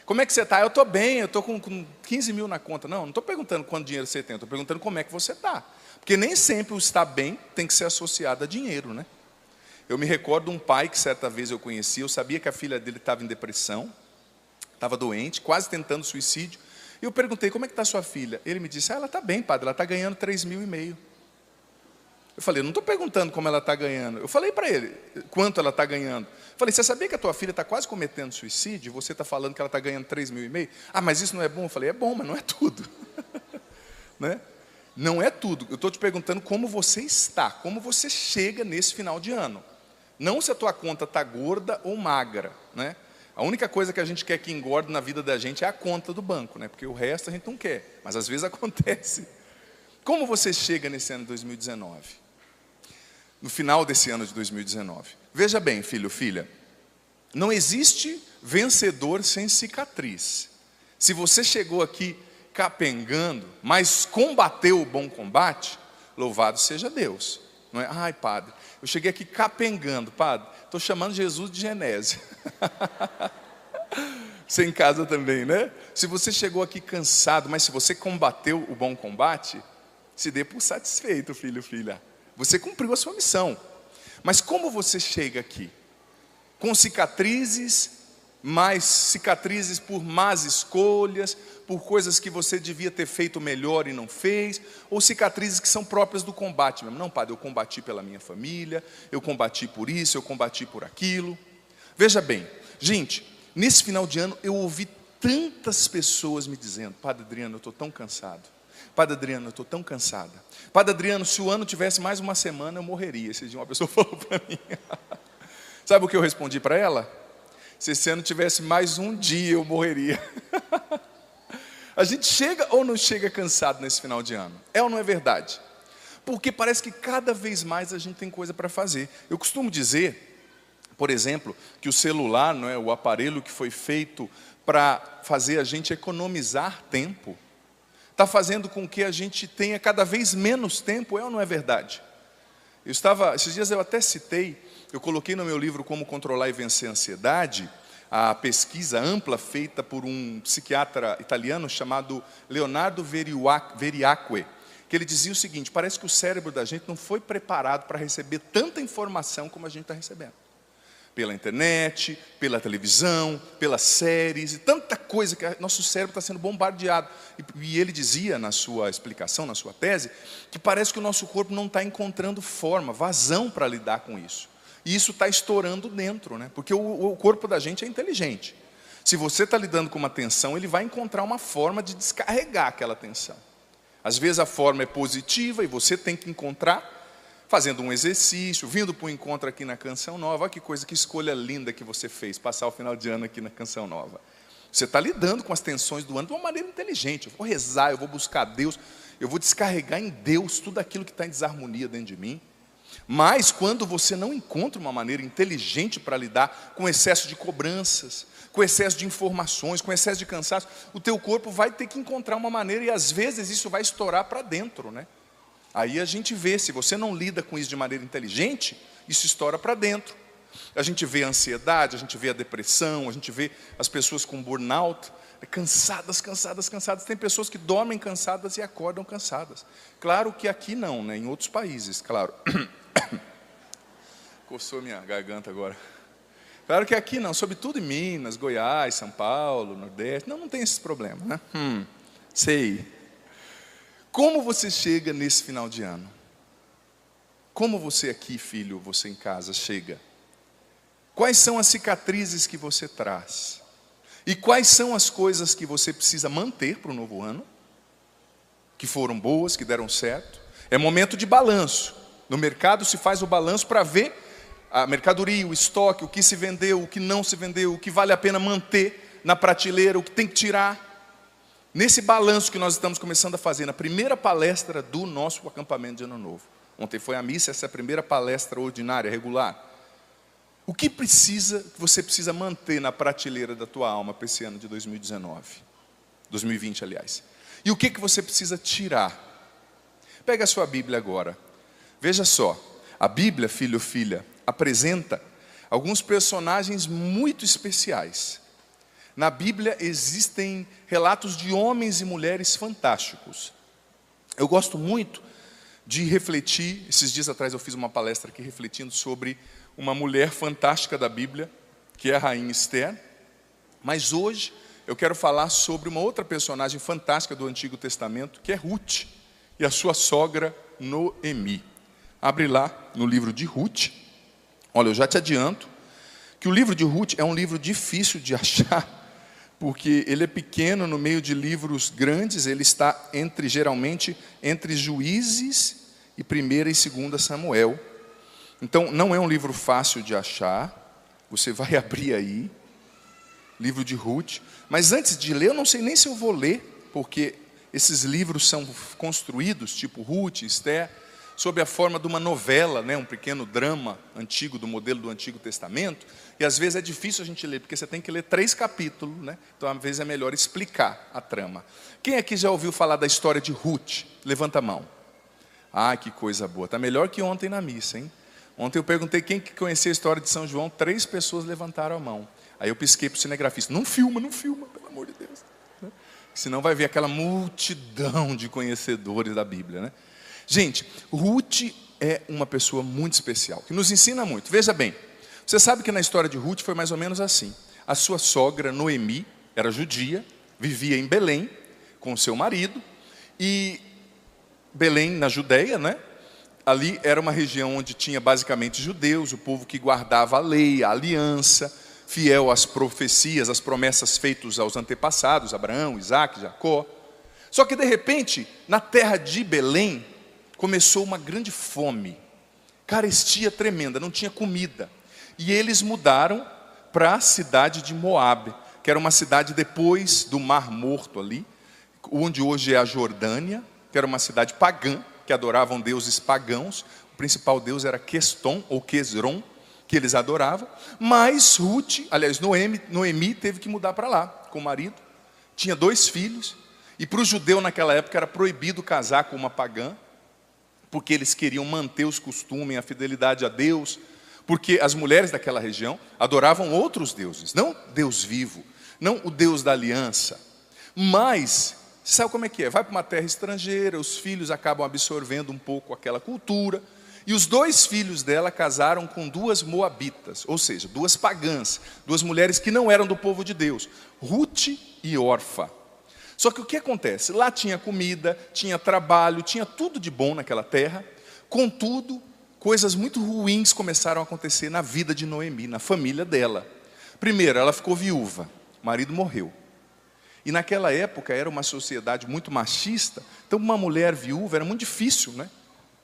Como é que você está? Eu estou bem, eu estou com 15 mil na conta. Não estou perguntando quanto dinheiro você tem, estou perguntando como é que você está. Porque nem sempre o estar bem tem que ser associado a dinheiro, né? Eu me recordo de um pai que certa vez eu conheci, eu sabia que a filha dele estava em depressão, estava doente, quase tentando suicídio. E eu perguntei, como é que está sua filha? Ele me disse, ela está bem, padre, ela está ganhando 3,5 mil. Eu falei, eu não estou perguntando como ela está ganhando. Eu falei para ele, quanto ela está ganhando. Eu falei, você sabia que a tua filha está quase cometendo suicídio? E você está falando que ela está ganhando 3,5 mil? Ah, mas isso não é bom? Eu falei, é bom, mas não é tudo. Né? Não é tudo. Eu estou te perguntando como você está, como você chega nesse final de ano. Não se a tua conta está gorda ou magra, né? A única coisa que a gente quer que engorde na vida da gente é a conta do banco, né? Porque o resto a gente não quer, mas às vezes acontece. Como você chega nesse ano de 2019? No final desse ano de 2019. Veja bem, filho, filha, não existe vencedor sem cicatriz. Se você chegou aqui capengando, mas combateu o bom combate, louvado seja Deus. Não é? Ai, padre, eu cheguei aqui capengando, padre, estou chamando Jesus de Genésio. Você em casa também, né? Se você chegou aqui cansado, mas se você combateu o bom combate, se dê por satisfeito, filho, filha. Você cumpriu a sua missão. Mas como você chega aqui? Com cicatrizes, mais cicatrizes por más escolhas, por coisas que você devia ter feito melhor e não fez, ou cicatrizes que são próprias do combate mesmo. Não, padre, eu combati pela minha família, eu combati por isso, eu combati por aquilo. Veja bem, gente, nesse final de ano eu ouvi tantas pessoas me dizendo, padre Adriano, eu estou tão cansado. Padre Adriano, eu estou tão cansada. Padre Adriano, se o ano tivesse mais uma semana, eu morreria. Esse dia uma pessoa falou para mim. Sabe o que eu respondi para ela? Se esse ano tivesse mais um dia, eu morreria. A gente chega ou não chega cansado nesse final de ano? É ou não é verdade? Porque parece que cada vez mais a gente tem coisa para fazer. Eu costumo dizer, por exemplo, que o celular, não é, o aparelho que foi feito para fazer a gente economizar tempo, está fazendo com que a gente tenha cada vez menos tempo, é ou não é verdade? Esses dias eu até citei, eu coloquei no meu livro Como Controlar e Vencer a Ansiedade, a pesquisa ampla feita por um psiquiatra italiano chamado Leonardo Veriacque, que ele dizia o seguinte, parece que o cérebro da gente não foi preparado para receber tanta informação como a gente está recebendo. Pela internet, pela televisão, pelas séries, e tanta coisa que nosso cérebro está sendo bombardeado. E ele dizia na sua explicação, na sua tese, que parece que o nosso corpo não está encontrando forma, vazão para lidar com isso. E isso está estourando dentro, né? Porque o corpo da gente é inteligente. Se você está lidando com uma tensão, ele vai encontrar uma forma de descarregar aquela tensão. Às vezes a forma é positiva e você tem que encontrar fazendo um exercício, vindo para um encontro aqui na Canção Nova. Olha que coisa, que escolha linda que você fez, passar o final de ano aqui na Canção Nova. Você está lidando com as tensões do ano de uma maneira inteligente. Eu vou rezar, eu vou buscar Deus, eu vou descarregar em Deus tudo aquilo que está em desarmonia dentro de mim. Mas quando você não encontra uma maneira inteligente para lidar com excesso de cobranças, com excesso de informações, com excesso de cansaço, o teu corpo vai ter que encontrar uma maneira, e às vezes isso vai estourar para dentro, né? Aí a gente vê, se você não lida com isso de maneira inteligente, isso estoura para dentro. A gente vê a ansiedade, a gente vê a depressão, a gente vê as pessoas com burnout, cansadas. Tem pessoas que dormem cansadas e acordam cansadas. Claro que aqui não, né? Em outros países, claro. Coçou minha garganta agora. Claro que aqui não, sobretudo em Minas, Goiás, São Paulo, Nordeste, não tem esses problemas, né? Sei. Como você chega nesse final de ano? Como você aqui, filho, você em casa, chega? Quais são as cicatrizes que você traz? E quais são as coisas que você precisa manter para o novo ano? Que foram boas, que deram certo? É momento de balanço. No mercado se faz o balanço para ver a mercadoria, o estoque, o que se vendeu, o que não se vendeu, o que vale a pena manter na prateleira, o que tem que tirar. Nesse balanço que nós estamos começando a fazer, na primeira palestra do nosso acampamento de Ano Novo. Ontem foi a missa, essa é a primeira palestra ordinária, regular. O que você precisa manter na prateleira da tua alma para esse ano de 2020, aliás? E o que você precisa tirar? Pega a sua Bíblia agora. Veja só, a Bíblia, filho ou filha, apresenta alguns personagens muito especiais. Na Bíblia existem relatos de homens e mulheres fantásticos. Eu gosto muito de refletir, esses dias atrás eu fiz uma palestra aqui refletindo sobre uma mulher fantástica da Bíblia, que é a rainha Esther. Mas hoje eu quero falar sobre uma outra personagem fantástica do Antigo Testamento, que é Ruth, e a sua sogra Noemi. Abre lá no livro de Ruth. Olha, eu já te adianto que o livro de Ruth é um livro difícil de achar, porque ele é pequeno no meio de livros grandes, ele está geralmente entre Juízes e 1ª e 2ª Samuel. Então, não é um livro fácil de achar. Você vai abrir aí, livro de Ruth. Mas antes de ler, eu não sei nem se eu vou ler, porque esses livros são construídos, tipo Ruth, Esther, sob a forma de uma novela, né? Um pequeno drama antigo, do modelo do Antigo Testamento. E às vezes é difícil a gente ler, porque você tem que ler 3 capítulos, né? Então às vezes é melhor explicar a trama. Quem aqui já ouviu falar da história de Ruth? Levanta a mão. Ah, que coisa boa. Está melhor que ontem na missa, hein? Ontem eu perguntei quem que conhecia a história de São João, 3 pessoas levantaram a mão. Aí eu pisquei para o cinegrafista, não filma, pelo amor de Deus. Senão vai ver aquela multidão de conhecedores da Bíblia, né? Gente, Ruth é uma pessoa muito especial, que nos ensina muito. Veja bem, você sabe que na história de Ruth foi mais ou menos assim. A sua sogra Noemi era judia, vivia em Belém com seu marido. E Belém, na Judeia, né? Ali era uma região onde tinha basicamente judeus, o povo que guardava a lei, a aliança, fiel às profecias, às promessas feitas aos antepassados, Abraão, Isaac, Jacó. Só que de repente, na terra de Belém, começou uma grande fome, carestia tremenda, não tinha comida. E eles mudaram para a cidade de Moabe, que era uma cidade depois do Mar Morto ali, onde hoje é a Jordânia, que era uma cidade pagã, que adoravam deuses pagãos. O principal deus era Queston ou Quesron, que eles adoravam. Mas Noemi teve que mudar para lá com o marido. Tinha 2 filhos. E para o judeu naquela época era proibido casar com uma pagã, porque eles queriam manter os costumes, a fidelidade a Deus, porque as mulheres daquela região adoravam outros deuses, não Deus vivo, não o Deus da aliança. Mas, sabe como é que é? Vai para uma terra estrangeira, os filhos acabam absorvendo um pouco aquela cultura, e os 2 filhos dela casaram com 2 moabitas, ou seja, 2 pagãs, 2 mulheres que não eram do povo de Deus, Ruth e Orfa. Só que o que acontece? Lá tinha comida, tinha trabalho, tinha tudo de bom naquela terra. Contudo, coisas muito ruins começaram a acontecer na vida de Noemi, na família dela. Primeiro, ela ficou viúva, o marido morreu. E naquela época era uma sociedade muito machista, então uma mulher viúva era muito difícil, né?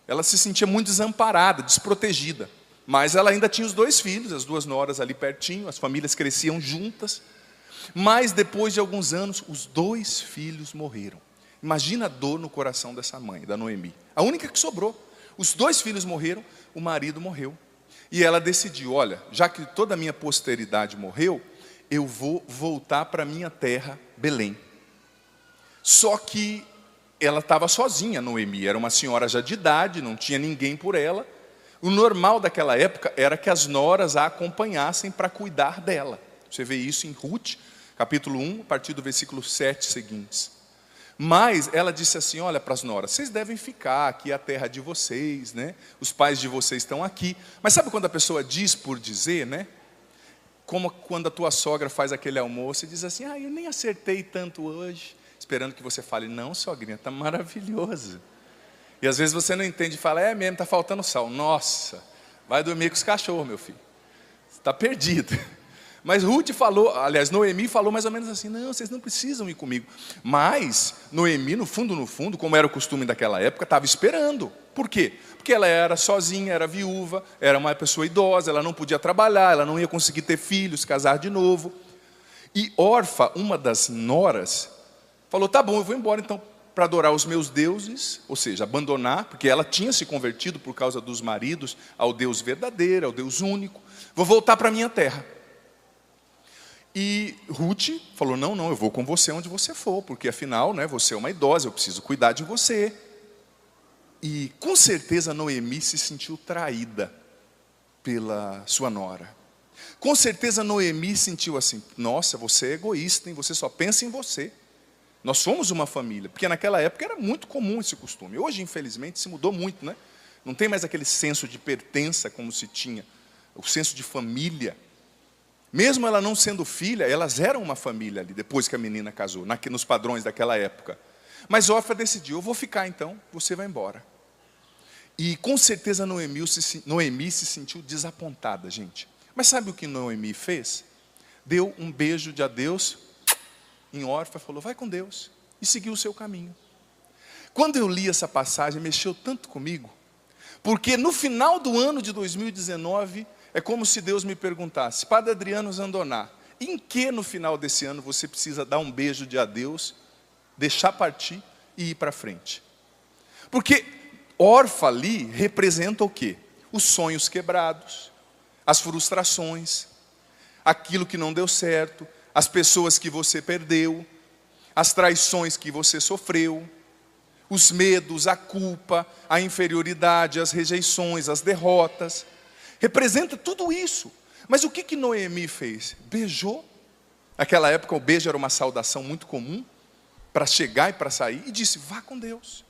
Ela se sentia muito desamparada, desprotegida. Mas ela ainda tinha os 2 filhos, as 2 noras ali pertinho, as famílias cresciam juntas. Mas depois de alguns anos, os 2 filhos morreram. Imagina a dor no coração dessa mãe, da Noemi. A única que sobrou. Os 2 filhos morreram, o marido morreu. E ela decidiu, olha, já que toda a minha posteridade morreu, eu vou voltar para a minha terra, Belém. Só que ela estava sozinha, Noemi. Era uma senhora já de idade, não tinha ninguém por ela. O normal daquela época era que as noras a acompanhassem para cuidar dela. Você vê isso em Ruth, capítulo 1, a partir do versículo 7 seguintes. Mas ela disse assim, olha para as noras, vocês devem ficar, aqui é a terra de vocês, né? Os pais de vocês estão aqui. Mas sabe quando a pessoa diz por dizer, né? Como quando a tua sogra faz aquele almoço e diz assim, eu nem acertei tanto hoje. Esperando que você fale, não, sogrinha, está maravilhoso. E às vezes você não entende e fala, é mesmo, está faltando sal. Nossa, vai dormir com os cachorros, meu filho. Você está perdido. Mas Noemi falou mais ou menos assim, não, vocês não precisam ir comigo. Mas Noemi, no fundo, como era o costume daquela época, estava esperando. Por quê? Porque ela era sozinha, era viúva, era uma pessoa idosa, ela não podia trabalhar, ela não ia conseguir ter filhos, casar de novo. E Orfa, uma das noras, falou, tá bom, eu vou embora então para adorar os meus deuses, ou seja, abandonar, porque ela tinha se convertido por causa dos maridos ao Deus verdadeiro, ao Deus único. Vou voltar para a minha terra. E Ruth falou, não, eu vou com você onde você for, porque afinal, né, você é uma idosa, eu preciso cuidar de você. E com certeza Noemi se sentiu traída pela sua nora. Com certeza Noemi sentiu assim: nossa, você é egoísta, hein? Você só pensa em você. Nós somos uma família. Porque naquela época era muito comum esse costume. Hoje, infelizmente, se mudou muito, né? Não tem mais aquele senso de pertença como se tinha. O senso de família. Mesmo ela não sendo filha, elas eram uma família ali, depois que a menina casou, nos padrões daquela época. Mas Orfa decidiu: eu vou ficar então, você vai embora. E com certeza Noemi se sentiu desapontada, gente. Mas sabe o que Noemi fez? Deu um beijo de adeus em Orfa, falou: vai com Deus, e seguiu o seu caminho. Quando eu li essa passagem, mexeu tanto comigo, porque no final do ano de 2019, é como se Deus me perguntasse: Padre Adriano Zandoná, em que no final desse ano você precisa dar um beijo de adeus, deixar partir e ir para frente? Porque Orfa ali representa o quê? Os sonhos quebrados, as frustrações, aquilo que não deu certo, as pessoas que você perdeu, as traições que você sofreu, os medos, a culpa, a inferioridade, as rejeições, as derrotas. Representa tudo isso. Mas o que Noemi fez? Beijou. Naquela época o beijo era uma saudação muito comum para chegar e para sair, e disse: vá com Deus.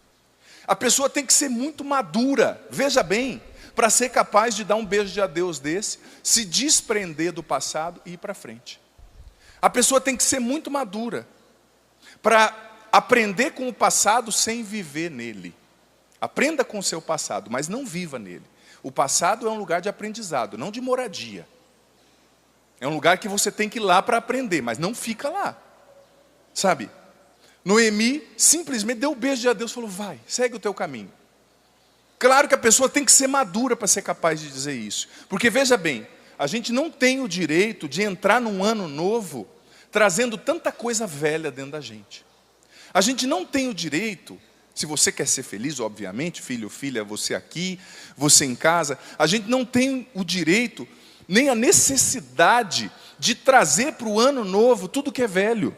A pessoa tem que ser muito madura, veja bem, para ser capaz de dar um beijo de adeus desse, se desprender do passado e ir para frente. A pessoa tem que ser muito madura para aprender com o passado sem viver nele. Aprenda com o seu passado, mas não viva nele. O passado é um lugar de aprendizado, não de moradia. É um lugar que você tem que ir lá para aprender, mas não fica lá. Sabe? Noemi simplesmente deu um beijo de adeus e falou: vai, segue o teu caminho. Claro que a pessoa tem que ser madura para ser capaz de dizer isso. Porque veja bem, a gente não tem o direito de entrar num ano novo trazendo tanta coisa velha dentro da gente. A gente não tem o direito, se você quer ser feliz, obviamente, filho, filha, você aqui, você em casa, a gente não tem o direito, nem a necessidade de trazer para o ano novo tudo que é velho.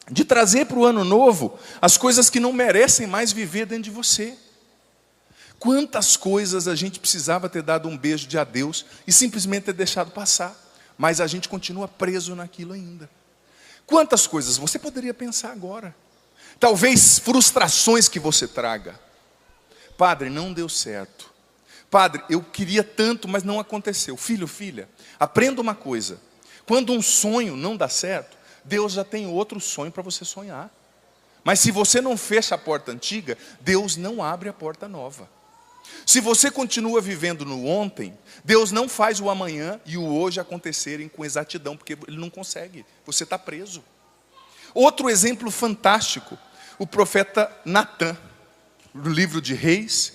De trazer para o ano novo as coisas que não merecem mais viver dentro de você. Quantas coisas a gente precisava ter dado um beijo de adeus e simplesmente ter deixado passar, mas a gente continua preso naquilo ainda. Quantas coisas você poderia pensar agora? Talvez frustrações que você traga. Padre, não deu certo. Padre, eu queria tanto, mas não aconteceu. Filho, filha, aprenda uma coisa. Quando um sonho não dá certo, Deus já tem outro sonho para você sonhar. Mas se você não fecha a porta antiga, Deus não abre a porta nova. Se você continua vivendo no ontem, Deus não faz o amanhã e o hoje acontecerem com exatidão, porque Ele não consegue, você está preso. Outro exemplo fantástico, o profeta Natã, no livro de Reis,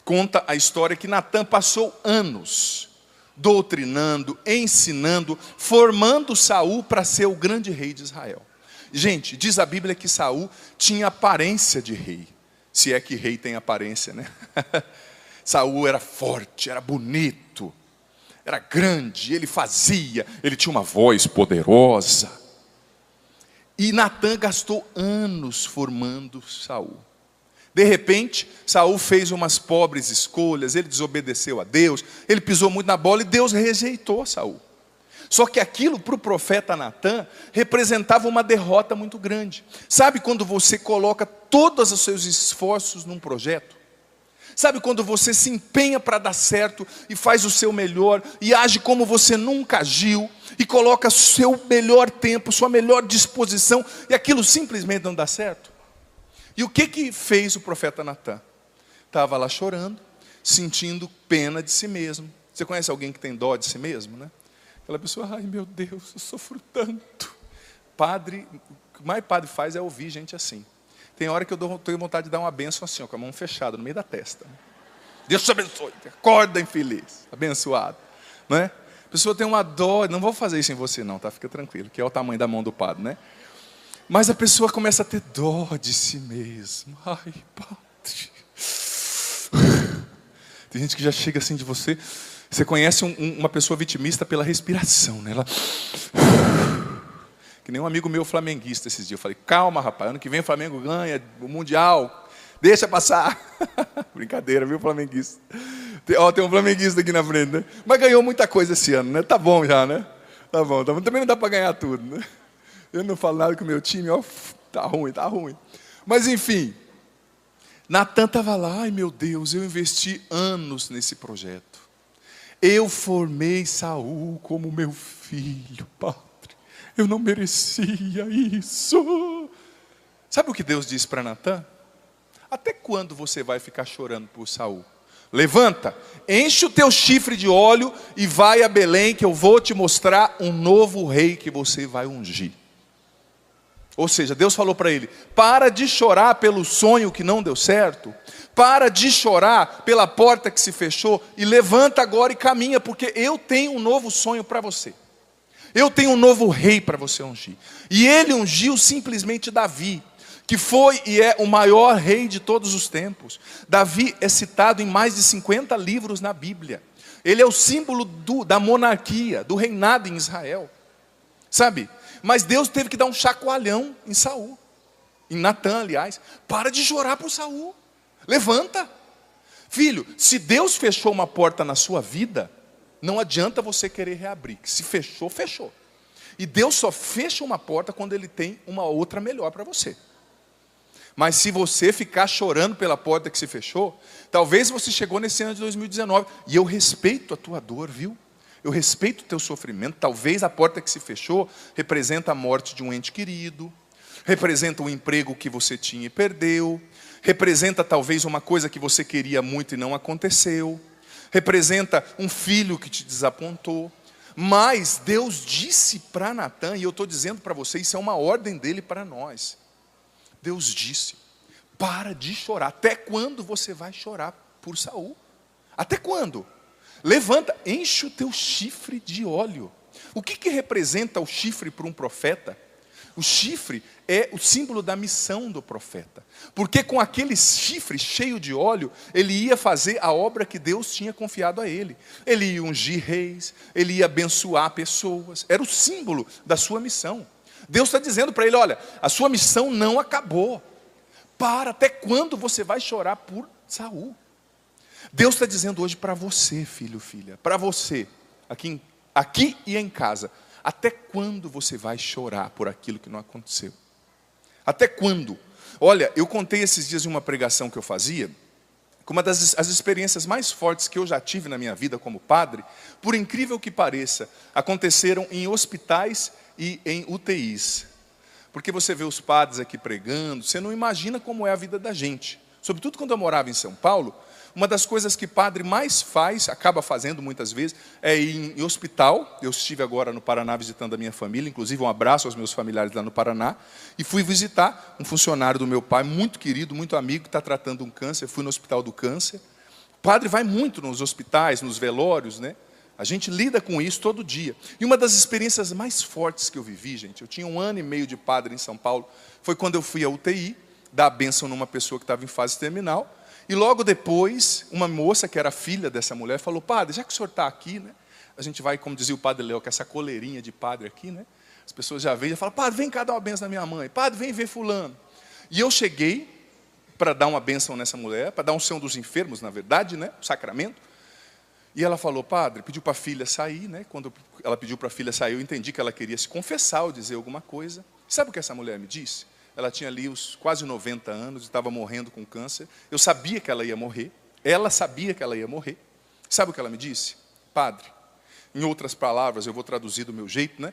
conta a história que Natã passou anos doutrinando, ensinando, formando Saul para ser o grande rei de Israel. Gente, diz a Bíblia que Saul tinha aparência de rei. Se é que rei tem aparência, né? Saul era forte, era bonito, era grande, ele fazia, ele tinha uma voz poderosa. E Natã gastou anos formando Saul. De repente, Saul fez umas pobres escolhas, ele desobedeceu a Deus, ele pisou muito na bola e Deus rejeitou Saul. Só que aquilo para o profeta Natã representava uma derrota muito grande. Sabe quando você coloca todos os seus esforços num projeto? Sabe quando você se empenha para dar certo e faz o seu melhor e age como você nunca agiu e coloca seu melhor tempo, sua melhor disposição e aquilo simplesmente não dá certo? E o que fez o profeta Natã? Estava lá chorando, sentindo pena de si mesmo. Você conhece alguém que tem dó de si mesmo, né? Aquela pessoa: ai meu Deus, eu sofro tanto. Padre, o que mais padre faz é ouvir gente assim. Tem hora que eu tenho vontade de dar uma bênção assim, ó, com a mão fechada, no meio da testa. Deus te abençoe, acorda infeliz, abençoado. Não é? A pessoa tem uma dó, não vou fazer isso em você não, tá? Fica tranquilo, que é o tamanho da mão do padre, né? Mas a pessoa começa a ter dó de si mesmo. Ai, padre. Tem gente que já chega assim de você. Você conhece uma pessoa vitimista pela respiração, né? Ela... Que nem um amigo meu flamenguista esses dias. Eu falei: calma, rapaz, ano que vem o Flamengo ganha o Mundial. Deixa passar. Brincadeira, viu, flamenguista? Tem um flamenguista aqui na frente, né? Mas ganhou muita coisa esse ano, né? Tá bom já, né? Tá bom. Também não dá para ganhar tudo, né? Eu não falo nada com o meu time, ó, tá ruim. Mas enfim, Natan estava lá, ai meu Deus, eu investi anos nesse projeto. Eu formei Saul como meu filho, Padre. Eu não merecia isso. Sabe o que Deus disse para Natan? Até quando você vai ficar chorando por Saul? Levanta, enche o teu chifre de óleo e vai a Belém, que eu vou te mostrar um novo rei que você vai ungir. Ou seja, Deus falou para ele, para de chorar pelo sonho que não deu certo, para de chorar pela porta que se fechou, e levanta agora e caminha, porque eu tenho um novo sonho para você. Eu tenho um novo rei para você ungir. E ele ungiu simplesmente Davi, que foi e é o maior rei de todos os tempos. Davi é citado em mais de 50 livros na Bíblia. Ele é o símbolo da monarquia, do reinado em Israel. Sabe? Mas Deus teve que dar um chacoalhão em Saul. Em Natan, aliás. Para de chorar por Saul. Levanta. Filho, se Deus fechou uma porta na sua vida, não adianta você querer reabrir. Se fechou, fechou. E Deus só fecha uma porta quando Ele tem uma outra melhor para você. Mas se você ficar chorando pela porta que se fechou, talvez você chegou nesse ano de 2019, e eu respeito a tua dor, viu? Eu respeito o teu sofrimento. Talvez a porta que se fechou representa a morte de um ente querido, representa um emprego que você tinha e perdeu, representa talvez uma coisa que você queria muito e não aconteceu, representa um filho que te desapontou. Mas Deus disse para Natan, e eu estou dizendo para você, isso é uma ordem dele para nós. Deus disse, para de chorar. Até quando você vai chorar por Saul? Até quando? Levanta, enche o teu chifre de óleo. O que representa o chifre para um profeta? O chifre é o símbolo da missão do profeta. Porque com aquele chifre cheio de óleo, ele ia fazer a obra que Deus tinha confiado a ele. Ele ia ungir reis, ele ia abençoar pessoas. Era o símbolo da sua missão. Deus está dizendo para ele, olha, a sua missão não acabou. Até quando você vai chorar por Saul? Deus está dizendo hoje para você, filho, filha, para você, aqui e em casa, até quando você vai chorar por aquilo que não aconteceu? Até quando? Olha, eu contei esses dias em uma pregação que eu fazia, que uma das experiências mais fortes que eu já tive na minha vida como padre, por incrível que pareça, aconteceram em hospitais e em UTIs. Porque você vê os padres aqui pregando, você não imagina como é a vida da gente. Sobretudo quando eu morava em São Paulo, uma das coisas que padre mais faz, acaba fazendo muitas vezes, é ir em hospital. Eu estive agora no Paraná visitando a minha família, inclusive um abraço aos meus familiares lá no Paraná, e fui visitar um funcionário do meu pai, muito querido, muito amigo, que está tratando um câncer. Fui no hospital do câncer. O padre vai muito nos hospitais, nos velórios, né? A gente lida com isso todo dia. E uma das experiências mais fortes que eu vivi, gente, eu tinha 1 ano e meio de padre em São Paulo, foi quando eu fui à UTI, dar a bênção numa pessoa que estava em fase terminal, e logo depois, uma moça que era filha dessa mulher falou, padre, já que o senhor está aqui, né? A gente vai, como dizia o padre Léo, com essa coleirinha de padre aqui, né? As pessoas já veem e falam, padre, vem cá dar uma bênção na minha mãe, padre, vem ver fulano. E eu cheguei para dar uma bênção nessa mulher, para dar um unção dos enfermos, na verdade, né? O sacramento. E ela falou, padre, pediu para a filha sair, né? Quando ela pediu para a filha sair, eu entendi que ela queria se confessar ou dizer alguma coisa. Sabe o que essa mulher me disse? Ela tinha ali os quase 90 anos, estava morrendo com câncer. Eu sabia que ela ia morrer. Ela sabia que ela ia morrer. Sabe o que ela me disse? Padre, em outras palavras, eu vou traduzir do meu jeito, né?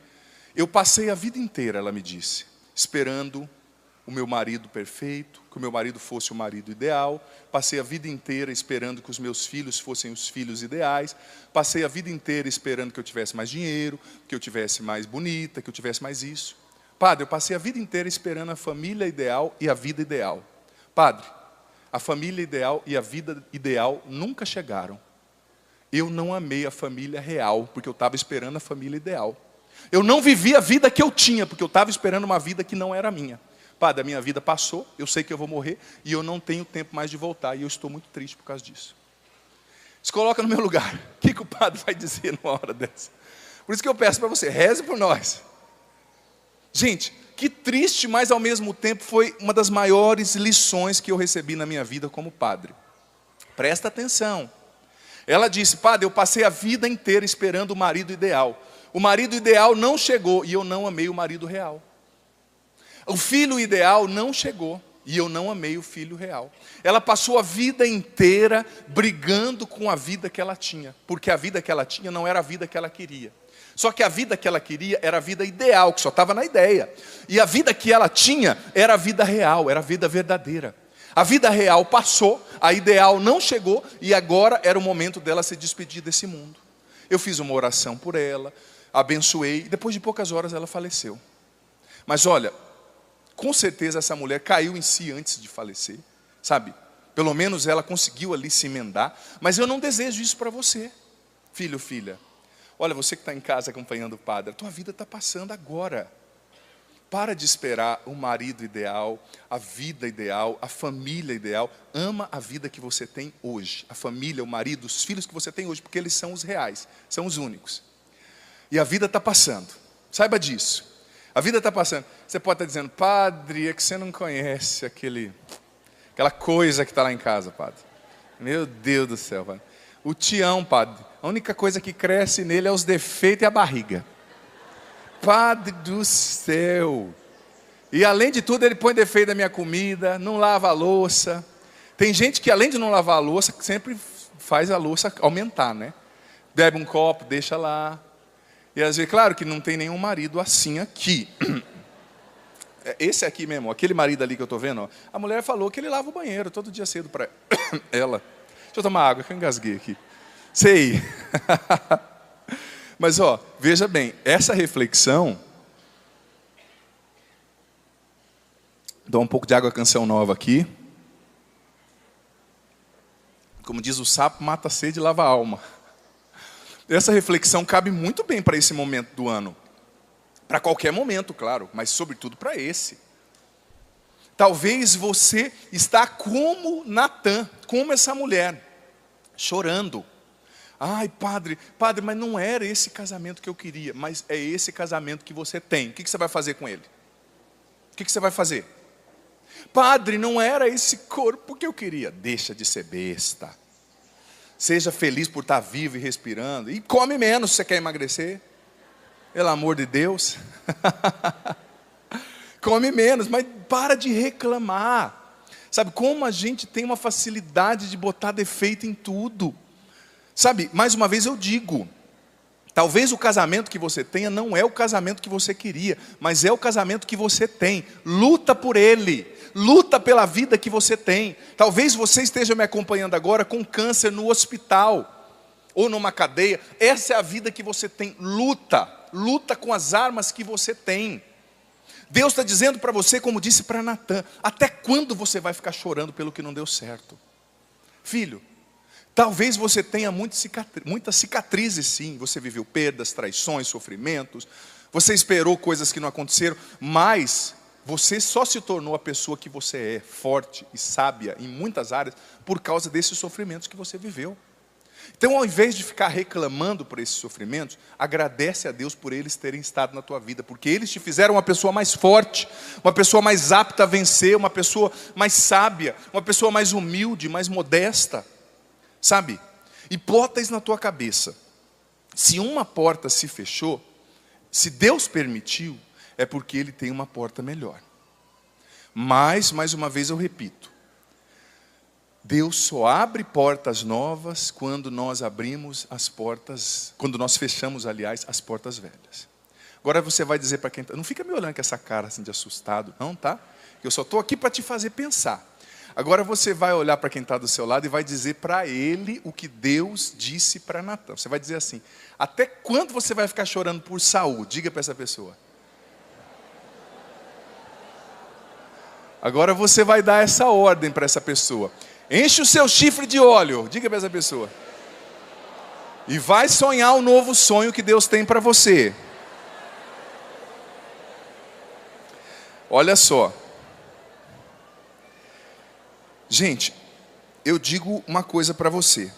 Eu passei a vida inteira, ela me disse, esperando o meu marido perfeito, que o meu marido fosse o marido ideal. Passei a vida inteira esperando que os meus filhos fossem os filhos ideais. Passei a vida inteira esperando que eu tivesse mais dinheiro, que eu tivesse mais bonita, que eu tivesse mais isso. Padre, eu passei a vida inteira esperando a família ideal e a vida ideal. Padre, a família ideal e a vida ideal nunca chegaram. Eu não amei a família real, porque eu estava esperando a família ideal. Eu não vivi a vida que eu tinha, porque eu estava esperando uma vida que não era minha. Padre, a minha vida passou, eu sei que eu vou morrer, e eu não tenho tempo mais de voltar, e eu estou muito triste por causa disso. Se coloca no meu lugar, o que o padre vai dizer numa hora dessa? Por isso que eu peço para você, reze por nós. Gente, que triste, mas ao mesmo tempo foi uma das maiores lições que eu recebi na minha vida como padre. Presta atenção. Ela disse: padre, eu passei a vida inteira esperando o marido ideal. O marido ideal não chegou e eu não amei o marido real. O filho ideal não chegou e eu não amei o filho real. Ela passou a vida inteira brigando com a vida que ela tinha, porque a vida que ela tinha não era a vida que ela queria. Só que a vida que ela queria era a vida ideal, que só estava na ideia. E a vida que ela tinha era a vida real, era a vida verdadeira. A vida real passou, a ideal não chegou e agora era o momento dela se despedir desse mundo. Eu fiz uma oração por ela, abençoei, e depois de poucas horas ela faleceu. Mas olha, com certeza essa mulher caiu em si antes de falecer, sabe? Pelo menos ela conseguiu ali se emendar, mas eu não desejo isso para você, filho, filha. Olha, você que está em casa acompanhando o padre, a tua vida está passando agora. Para de esperar o marido ideal, a vida ideal, a família ideal. Ama a vida que você tem hoje, a família, o marido, os filhos que você tem hoje, porque eles são os reais, são os únicos. E a vida está passando, saiba disso. A vida está passando. Você pode estar dizendo: padre, é que você não conhece aquela coisa que está lá em casa, padre. Meu Deus do céu, padre. O Tião, padre, a única coisa que cresce nele é os defeitos e a barriga. Padre do céu. E além de tudo ele põe defeito na minha comida, não lava a louça. Tem gente que além de não lavar a louça, sempre faz a louça aumentar, né? Bebe um copo, deixa lá. E às vezes, claro que não tem nenhum marido assim aqui. Esse aqui mesmo, aquele marido ali que eu estou vendo, ó, a mulher falou que ele lava o banheiro todo dia cedo para ela. Deixa eu tomar água, que eu engasguei aqui. Sei. Mas ó, veja bem, essa reflexão... Dou um pouco de água Canção Nova aqui. Como diz o sapo, mata a sede e lava a alma. Essa reflexão cabe muito bem para esse momento do ano. Para qualquer momento, claro, mas sobretudo para esse. Talvez você está como Natan, como essa mulher, chorando. Ai, padre, mas não era esse casamento que eu queria, mas é esse casamento que você tem. O que você vai fazer com ele? O que você vai fazer? Padre, não era esse corpo que eu queria. Deixa de ser besta. Seja feliz por estar vivo e respirando. E come menos se você quer emagrecer. Pelo amor de Deus. Come menos, mas para de reclamar. Sabe como a gente tem uma facilidade de botar defeito em tudo. Sabe, mais uma vez eu digo, talvez o casamento que você tenha não é o casamento que você queria, mas é o casamento que você tem. Luta por ele, luta pela vida que você tem. Talvez você esteja me acompanhando agora com câncer no hospital, ou numa cadeia. Essa é a vida que você tem. Luta com as armas que você tem. Deus está dizendo para você, como disse para Natan: até quando você vai ficar chorando pelo que não deu certo? Filho, talvez você tenha muitas cicatrizes, sim. Você viveu perdas, traições, sofrimentos. Você esperou coisas que não aconteceram. Mas você só se tornou a pessoa que você é, forte e sábia em muitas áreas, por causa desses sofrimentos que você viveu. Então, ao invés de ficar reclamando por esses sofrimentos, agradece a Deus por eles terem estado na tua vida, porque eles te fizeram uma pessoa mais forte, uma pessoa mais apta a vencer, uma pessoa mais sábia, uma pessoa mais humilde, mais modesta. Sabe? E bota isso na tua cabeça. Se uma porta se fechou, se Deus permitiu, é porque Ele tem uma porta melhor. Mas, mais uma vez eu repito, Deus só abre portas novas quando nós abrimos as portas, quando nós fechamos, aliás, as portas velhas. Agora você vai dizer para quem está, não fica me olhando com essa cara assim de assustado, não, tá? Eu só estou aqui para te fazer pensar. Agora você vai olhar para quem está do seu lado e vai dizer para ele o que Deus disse para Natan. Você vai dizer assim: até quando você vai ficar chorando por Saul? Diga para essa pessoa. Agora você vai dar essa ordem para essa pessoa: enche o seu chifre de óleo. Diga para essa pessoa. E vai sonhar o novo sonho que Deus tem para você. Olha só. Gente, eu digo uma coisa para você.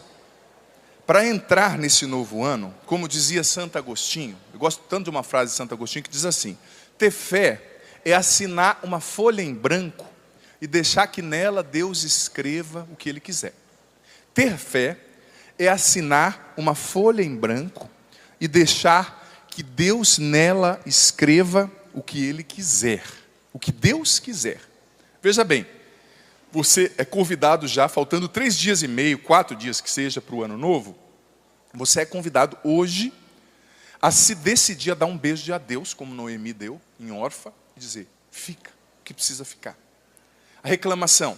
Para entrar nesse novo ano, como dizia Santo Agostinho, eu gosto tanto de uma frase de Santo Agostinho que diz assim: ter fé é assinar uma folha em branco e deixar que nela Deus escreva o que Ele quiser. Ter fé é assinar uma folha em branco e deixar que Deus nela escreva o que Ele quiser, o que Deus quiser. Veja bem, você é convidado já, faltando 3 dias e meio, 4 dias que seja para o ano novo, você é convidado hoje a se decidir a dar um beijo de adeus, como Noemi deu em Orfa, e dizer, fica, o que precisa ficar. A reclamação,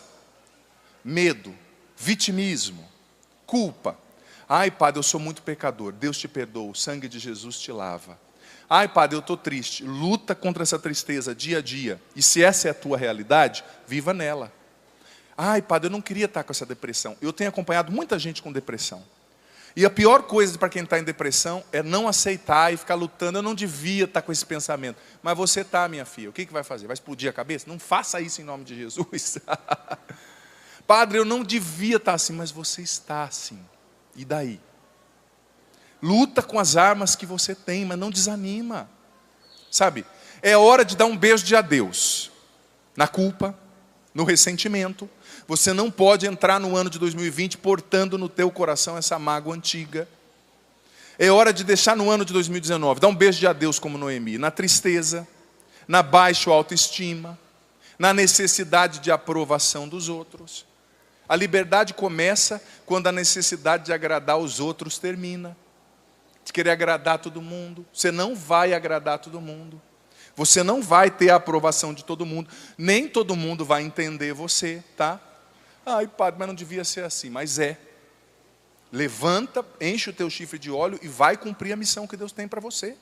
medo, vitimismo, culpa. Ai, Padre, eu sou muito pecador, Deus te perdoa, o sangue de Jesus te lava. Ai, Padre, eu estou triste, luta contra essa tristeza dia a dia. E se essa é a tua realidade, viva nela. Ai, Padre, eu não queria estar com essa depressão. Eu tenho acompanhado muita gente com depressão. E a pior coisa para quem está em depressão é não aceitar e ficar lutando. Eu não devia estar com esse pensamento. Mas você está, minha filha. O que vai fazer? Vai explodir a cabeça? Não faça isso em nome de Jesus. Padre, eu não devia estar assim, mas você está assim. E daí? Luta com as armas que você tem, mas não desanima. Sabe? É hora de dar um beijo de adeus. Na culpa, no ressentimento. Você não pode entrar no ano de 2020 portando no teu coração essa mágoa antiga. É hora de deixar no ano de 2019, dar um beijo de adeus como Noemi, na tristeza, na baixa autoestima, na necessidade de aprovação dos outros. A liberdade começa quando a necessidade de agradar os outros termina. De querer agradar todo mundo. Você não vai agradar todo mundo. Você não vai ter a aprovação de todo mundo. Nem todo mundo vai entender você, tá? Ai, Padre, mas não devia ser assim. Mas é. Levanta, enche o teu chifre de óleo e vai cumprir a missão que Deus tem para você.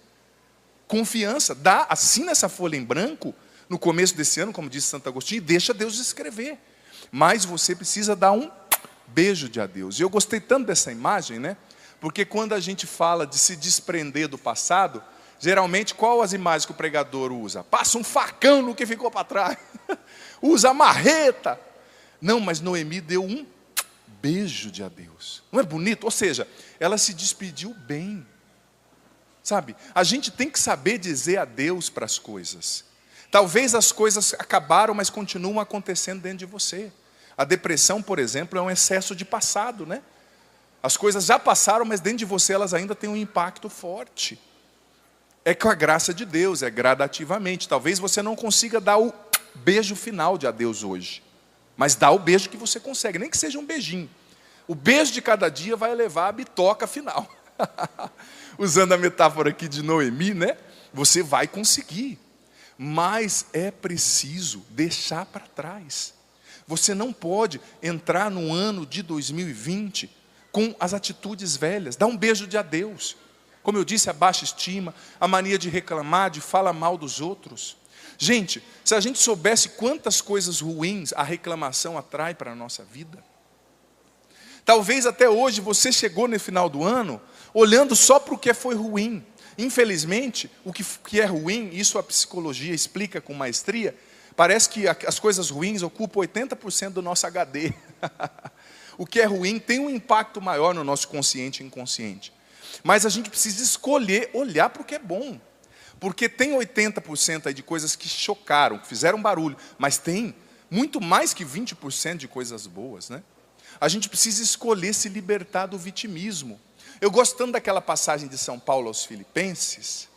Confiança. Assina essa folha em branco no começo desse ano, como disse Santo Agostinho, e deixa Deus escrever. Mas você precisa dar um beijo de adeus. E eu gostei tanto dessa imagem, né? Porque quando a gente fala de se desprender do passado, geralmente qual as imagens que o pregador usa? Passa um facão no que ficou para trás. Usa a marreta. Não, mas Noemi deu um beijo de adeus. Não é bonito? Ou seja, ela se despediu bem. Sabe? A gente tem que saber dizer adeus para as coisas. Talvez as coisas acabaram, mas continuam acontecendo dentro de você. A depressão, por exemplo, é um excesso de passado, né? As coisas já passaram, mas dentro de você elas ainda têm um impacto forte. É com a graça de Deus, é gradativamente. Talvez você não consiga dar o beijo final de adeus hoje. Mas dá o beijo que você consegue, nem que seja um beijinho. O beijo de cada dia vai levar a bitoca final. Usando a metáfora aqui de Noemi, né? Você vai conseguir. Mas é preciso deixar para trás. Você não pode entrar no ano de 2020 com as atitudes velhas. Dá um beijo de adeus. Como eu disse, a baixa estima, a mania de reclamar, de falar mal dos outros. Gente, se a gente soubesse quantas coisas ruins a reclamação atrai para a nossa vida. Talvez até hoje você chegou no final do ano olhando só para o que foi ruim. Infelizmente, o que é ruim, isso a psicologia explica com maestria, parece que as coisas ruins ocupam 80% do nosso HD. O que é ruim tem um impacto maior no nosso consciente e inconsciente. Mas a gente precisa escolher olhar para o que é bom. Porque tem 80% aí de coisas que chocaram, que fizeram barulho, mas tem muito mais que 20% de coisas boas, né? A gente precisa escolher se libertar do vitimismo. Eu gosto tanto daquela passagem de São Paulo aos Filipenses,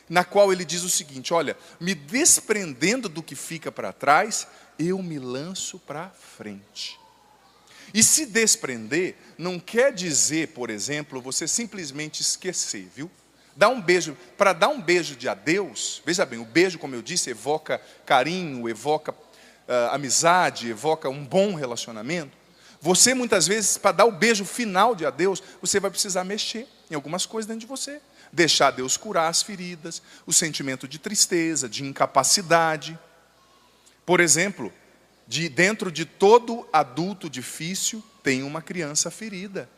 na qual ele diz o seguinte, olha, me desprendendo do que fica para trás, eu me lanço para frente. E se desprender não quer dizer, por exemplo, você simplesmente esquecer, viu? Dar um beijo, para dar um beijo de adeus, veja bem, o beijo, como eu disse, evoca carinho, evoca amizade, evoca um bom relacionamento. Você muitas vezes, para dar o beijo final de adeus, você vai precisar mexer em algumas coisas dentro de você. Deixar Deus curar as feridas, o sentimento de tristeza, de incapacidade. Por exemplo, dentro de todo adulto difícil, tem uma criança ferida.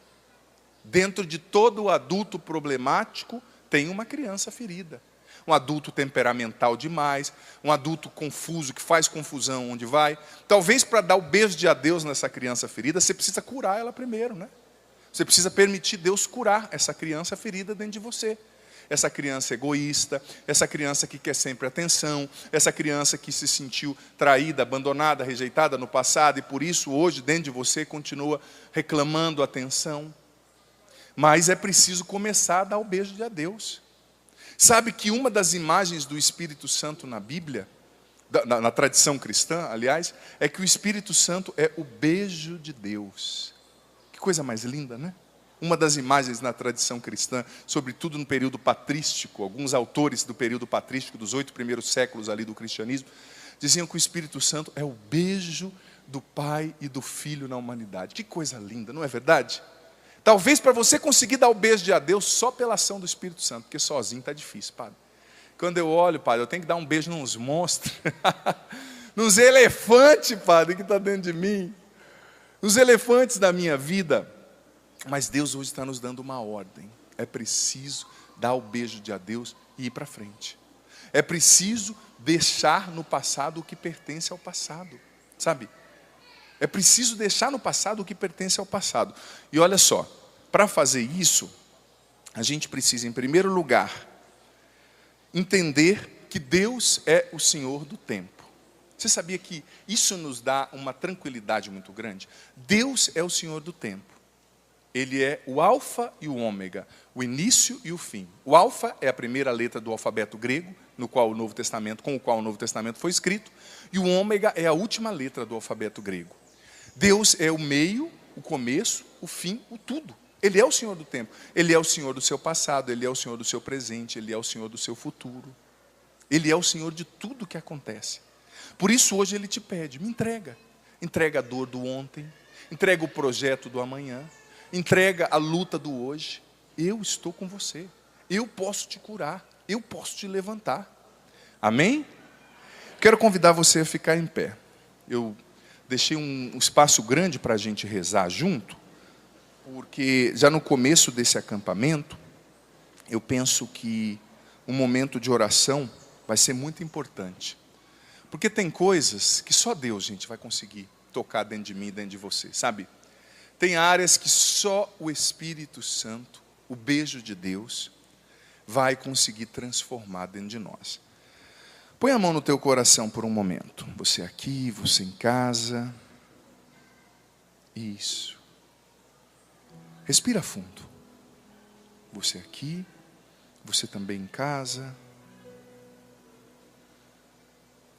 Dentro de todo adulto problemático, tem uma criança ferida. Um adulto temperamental demais, um adulto confuso, que faz confusão onde vai. Talvez para dar o beijo de adeus nessa criança ferida, você precisa curar ela primeiro, né? Você precisa permitir Deus curar essa criança ferida dentro de você. essa criança egoísta, essa criança que quer sempre atenção, essa criança que se sentiu traída, abandonada, rejeitada no passado e por isso hoje dentro de você continua reclamando atenção. Mas é preciso começar a dar o beijo de adeus. Sabe que uma das imagens do Espírito Santo na Bíblia, na tradição cristã, aliás, é que o Espírito Santo é o beijo de Deus. Que coisa mais linda, né? Uma das imagens na tradição cristã, sobretudo no período patrístico, alguns autores do período patrístico, dos 8 primeiros séculos ali do cristianismo, diziam que o Espírito Santo é o beijo do Pai e do Filho na humanidade. Que coisa linda, não é verdade? Talvez para você conseguir dar o beijo de adeus só pela ação do Espírito Santo, porque sozinho está difícil, padre. Quando eu olho, padre, eu tenho que dar um beijo nos monstros, nos elefantes, padre, que está dentro de mim, nos elefantes da minha vida. Mas Deus hoje está nos dando uma ordem. É preciso dar o beijo de adeus e ir para frente. É preciso deixar no passado o que pertence ao passado, sabe? É preciso deixar no passado o que pertence ao passado. E olha só, para fazer isso, a gente precisa, em primeiro lugar, entender que Deus é o Senhor do tempo. Você sabia que isso nos dá uma tranquilidade muito grande? Deus é o Senhor do tempo. Ele é o alfa e o ômega, o início e o fim. O alfa é a primeira letra do alfabeto grego, com o qual o Novo Testamento foi escrito, e o ômega é a última letra do alfabeto grego. Deus é o meio, o começo, o fim, o tudo. Ele é o Senhor do tempo. Ele é o Senhor do seu passado, Ele é o Senhor do seu presente, Ele é o Senhor do seu futuro. Ele é o Senhor de tudo que acontece. Por isso hoje Ele te pede, me entrega. Entrega a dor do ontem, entrega o projeto do amanhã, entrega a luta do hoje. Eu estou com você. Eu posso te curar. Eu posso te levantar. Amém? Quero convidar você a ficar em pé. Eu deixei um espaço grande para a gente rezar junto, porque já no começo desse acampamento, eu penso que um momento de oração vai ser muito importante. Porque tem coisas que só Deus, gente, vai conseguir tocar dentro de mim e dentro de você, sabe? Tem áreas que só o Espírito Santo, o beijo de Deus, vai conseguir transformar dentro de nós. Põe a mão no teu coração por um momento. Você aqui, você em casa. Isso. Respira fundo. Você aqui, você também em casa.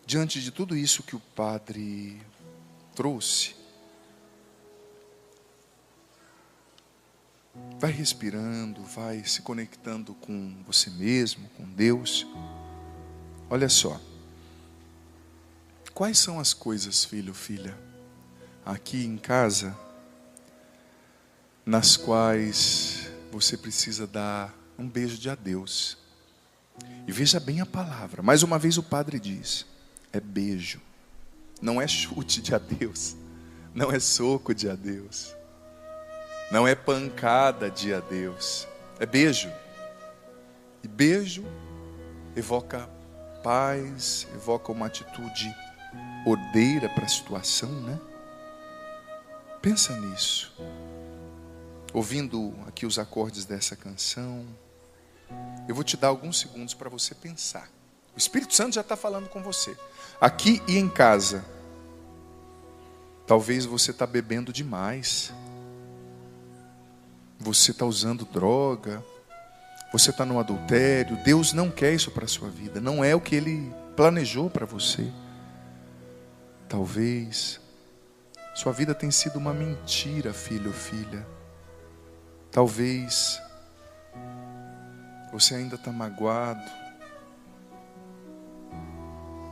Diante de tudo isso que o Padre trouxe, vai respirando, vai se conectando com você mesmo, com Deus. Olha só. Quais são as coisas, filho, filha, aqui em casa, nas quais você precisa dar um beijo de adeus? E veja bem a palavra. Mais uma vez o Padre diz, é beijo. Não é chute de adeus. Não é soco de adeus. Não é pancada de adeus. É beijo. E beijo evoca paz, evoca uma atitude ordeira para a situação, né? Pensa nisso. Ouvindo aqui os acordes dessa canção, eu vou te dar alguns segundos para você pensar. O Espírito Santo já está falando com você. Aqui e em casa. Talvez você está bebendo demais. Você está usando droga. Você está no adultério. Deus não quer isso para a sua vida. Não é o que Ele planejou para você. Talvez sua vida tenha sido uma mentira, filho ou filha. Talvez você ainda está magoado.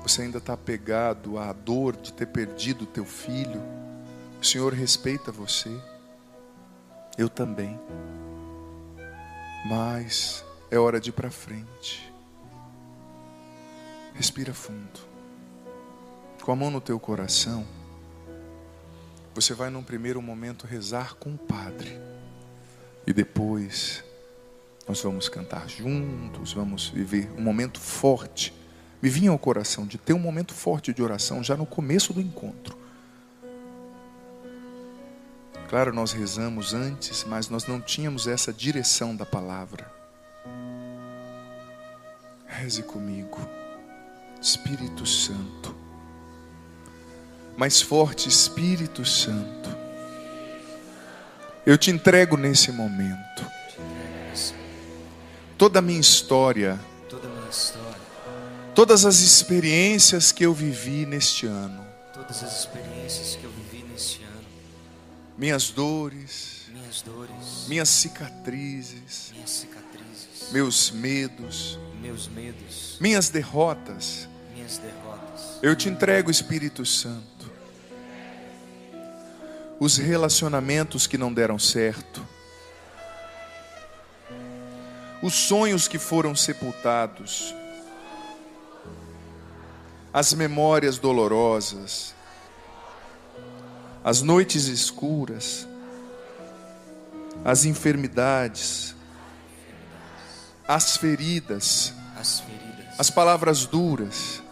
Você ainda está apegado à dor de ter perdido o teu filho. O Senhor respeita você. Eu também. Mas é hora de ir para frente. Respira fundo. Com a mão no teu coração, você vai num primeiro momento rezar com o Padre. E depois nós vamos cantar juntos, vamos viver um momento forte. Me vinha ao coração de ter um momento forte de oração já no começo do encontro. Claro, nós rezamos antes, mas nós não tínhamos essa direção da palavra. Reze comigo. Espírito Santo. Mais forte, Espírito Santo. Eu te entrego nesse momento. Toda a minha história. Todas as experiências que eu vivi neste ano. Minhas dores. Minhas cicatrizes. Meus medos. Minhas derrotas. Eu te entrego, Espírito Santo. Os relacionamentos que não deram certo. Os sonhos que foram sepultados. As memórias dolorosas. As noites escuras. As enfermidades. As feridas. As palavras duras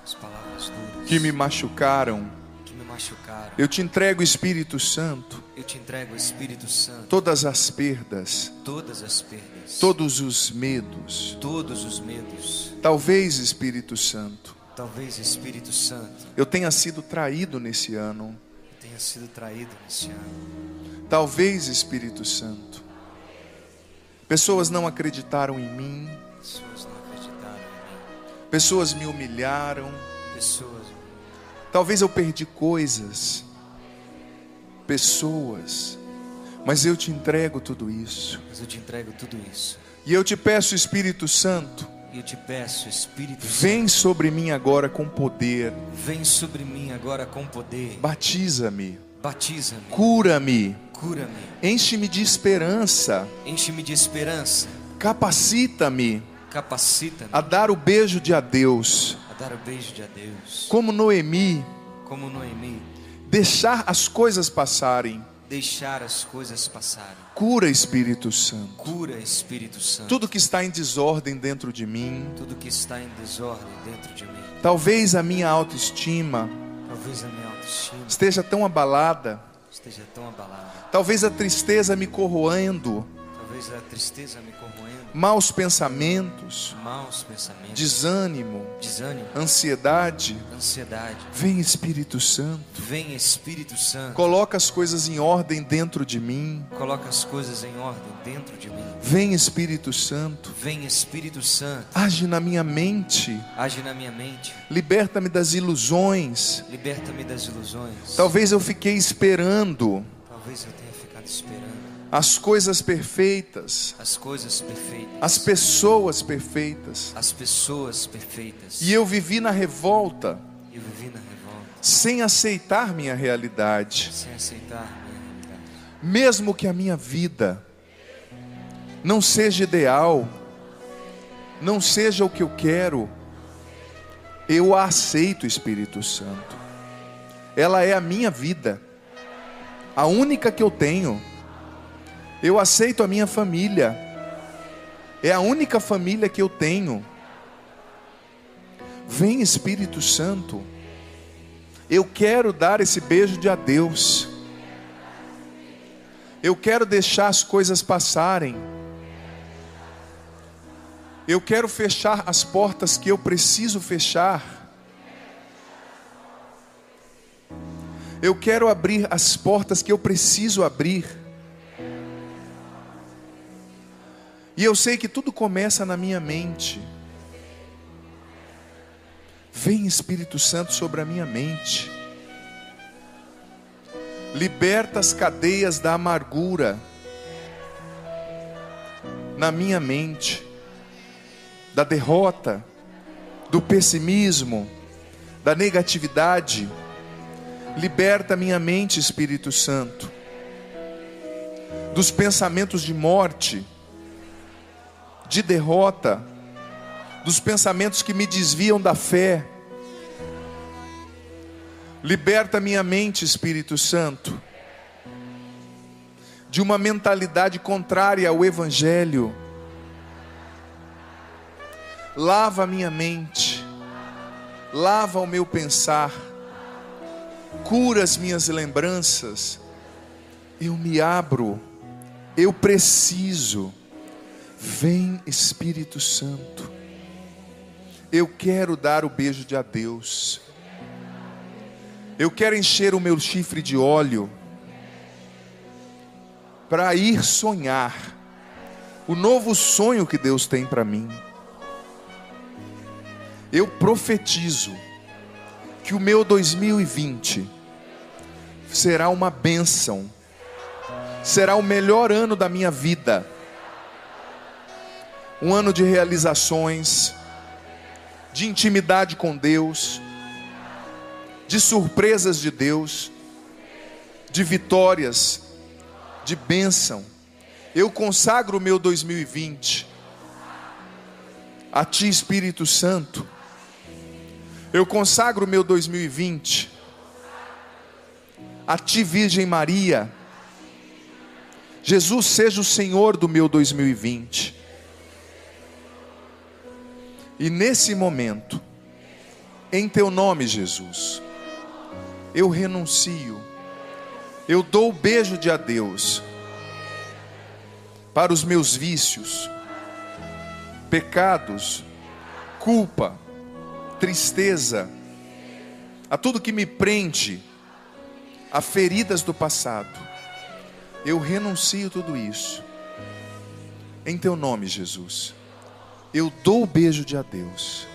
que me machucaram. Eu te entrego, Espírito Santo. Todas as perdas. Todos os medos. Talvez, Espírito Santo, eu tenha sido traído nesse ano. Talvez, Espírito Santo, pessoas não acreditaram em mim. Pessoas me humilharam. Talvez eu perdi coisas, pessoas, mas eu te entrego tudo isso. E eu te peço, Espírito Santo, vem sobre mim agora com poder. Batiza-me. Cura-me. Enche-me de esperança. Capacita-me a dar o beijo de adeus. Como Noemi. Deixar as coisas passarem. Cura, Espírito Santo. Tudo que está em desordem dentro de mim. Talvez a minha autoestima esteja tão abalada. Talvez a tristeza me corroendo. Maus pensamentos, desânimo, ansiedade. Vem, Espírito Santo. Coloca as coisas em ordem dentro de mim. Vem, Espírito Santo. Age na minha mente. Liberta-me das ilusões. Talvez eu fiquei esperando as coisas perfeitas, as pessoas perfeitas, e eu vivi na revolta, sem aceitar minha realidade. Mesmo que a minha vida não seja ideal, não seja o que eu quero, eu a aceito, Espírito Santo. Ela é a minha vida, a única que eu tenho. Eu aceito a minha família. É a única família que eu tenho. Vem, Espírito Santo. Eu quero dar esse beijo de adeus. Eu quero deixar as coisas passarem. Eu quero fechar as portas que eu preciso fechar. Eu quero abrir as portas que eu preciso abrir. E eu sei que tudo começa na minha mente. Vem, Espírito Santo, sobre a minha mente. Liberta as cadeias da amargura na minha mente, da derrota, do pessimismo, da negatividade. Liberta minha mente, Espírito Santo, dos pensamentos de morte, de derrota, dos pensamentos que me desviam da fé. Liberta minha mente, Espírito Santo, de uma mentalidade contrária ao Evangelho. Lava a minha mente, lava o meu pensar, cura as minhas lembranças. Eu me abro, eu preciso. Vem, Espírito Santo. Eu quero dar o beijo de adeus. Eu quero encher o meu chifre de óleo para ir sonhar o novo sonho que Deus tem para mim. Eu profetizo que o meu 2020 será uma bênção, será o melhor ano da minha vida, um ano de realizações, de intimidade com Deus, de surpresas de Deus, de vitórias, de bênção. Eu consagro o meu 2020 a Ti, Espírito Santo. Eu consagro o meu 2020 a Ti, Virgem Maria. Jesus, seja o Senhor do meu 2020. E nesse momento, em Teu nome, Jesus, eu renuncio, eu dou o beijo de adeus para os meus vícios, pecados, culpa, tristeza, a tudo que me prende, a feridas do passado. Eu renuncio tudo isso. Em Teu nome, Jesus, eu dou o beijo de adeus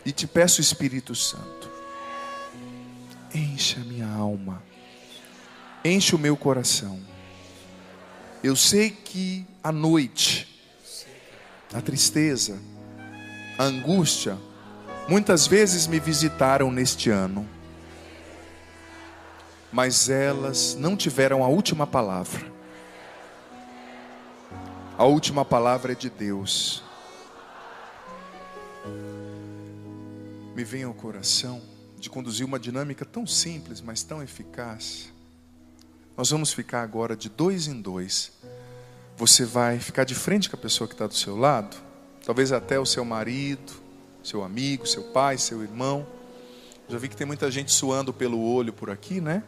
e Te peço, Espírito Santo, enche a minha alma, enche o meu coração. Eu sei que a noite, a tristeza, a angústia, muitas vezes me visitaram neste ano, mas elas não tiveram a última palavra. A última palavra é de Deus. Me vem ao coração de conduzir uma dinâmica tão simples, mas tão eficaz. Nós vamos ficar agora de 2 em 2. Você vai ficar de frente com a pessoa que está do seu lado, talvez até o seu marido, seu amigo, seu pai, seu irmão. Já vi que tem muita gente suando pelo olho por aqui, né?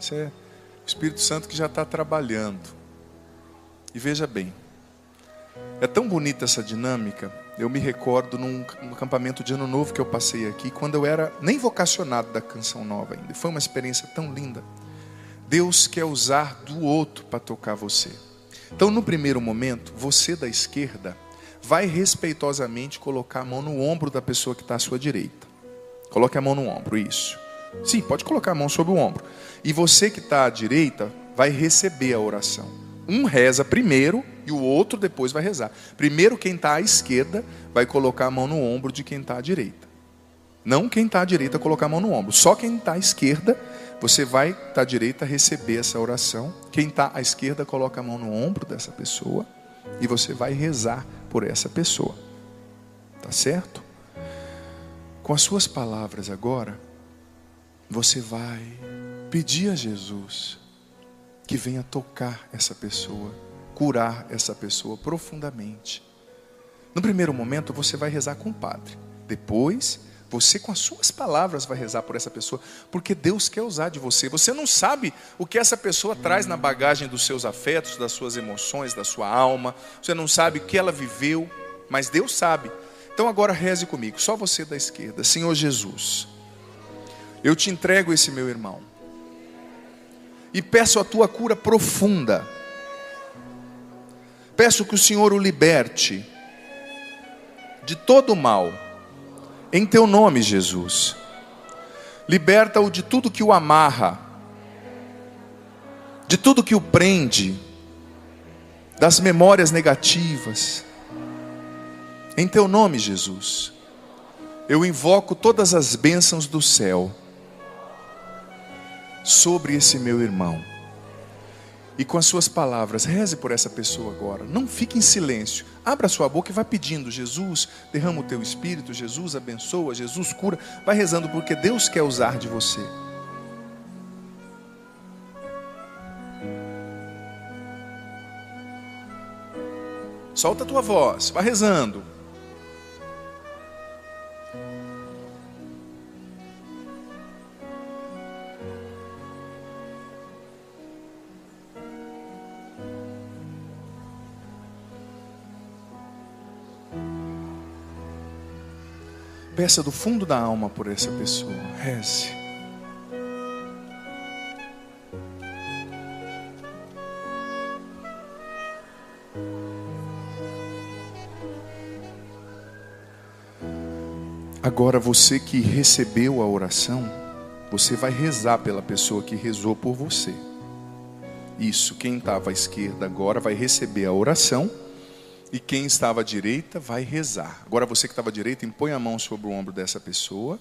Isso é o Espírito Santo que já está trabalhando. E veja bem, é tão bonita essa dinâmica. Eu me recordo num acampamento de Ano Novo que eu passei aqui, quando eu era nem vocacionado da Canção Nova ainda. Foi uma experiência tão linda. Deus quer usar do outro para tocar você. Então, no primeiro momento, você da esquerda vai respeitosamente colocar a mão no ombro da pessoa que está à sua direita. Coloque a mão no ombro, isso. Sim, pode colocar a mão sobre o ombro. E você que está à direita vai receber a oração. Um reza primeiro e o outro depois vai rezar. Primeiro, quem está à esquerda vai colocar a mão no ombro de quem está à direita. Não quem está à direita colocar a mão no ombro. Só quem está à esquerda, você vai estar à direita receber essa oração. Quem está à esquerda coloca a mão no ombro dessa pessoa e você vai rezar por essa pessoa. Tá certo? Com as suas palavras agora, você vai pedir a Jesus que venha tocar essa pessoa, curar essa pessoa profundamente. No primeiro momento você vai rezar com o padre. Depois, você com as suas palavras vai rezar por essa pessoa, porque Deus quer usar de você. Você não sabe o que essa pessoa traz na bagagem dos seus afetos, das suas emoções, da sua alma. Você não sabe o que ela viveu, mas Deus sabe. Então agora reze comigo, só você da esquerda. Senhor Jesus, eu te entrego esse meu irmão e peço a tua cura profunda. Peço que o Senhor o liberte de todo o mal. Em teu nome, Jesus. Liberta-o de tudo que o amarra, de tudo que o prende, das memórias negativas. Em teu nome, Jesus, eu invoco todas as bênçãos do céu sobre esse meu irmão. E com as suas palavras, reze por essa pessoa agora. Não fique em silêncio. Abra sua boca e vá pedindo. Jesus, derrama o teu espírito. Jesus, abençoa. Jesus, cura. Vai rezando porque Deus quer usar de você. Solta a tua voz. Vai rezando. Peça do fundo da alma por essa pessoa. Reze. Agora você que recebeu a oração, você vai rezar pela pessoa que rezou por você. Isso, quem estava à esquerda agora vai receber a oração. E quem estava à direita vai rezar. Agora você que estava à direita, impõe a mão sobre o ombro dessa pessoa.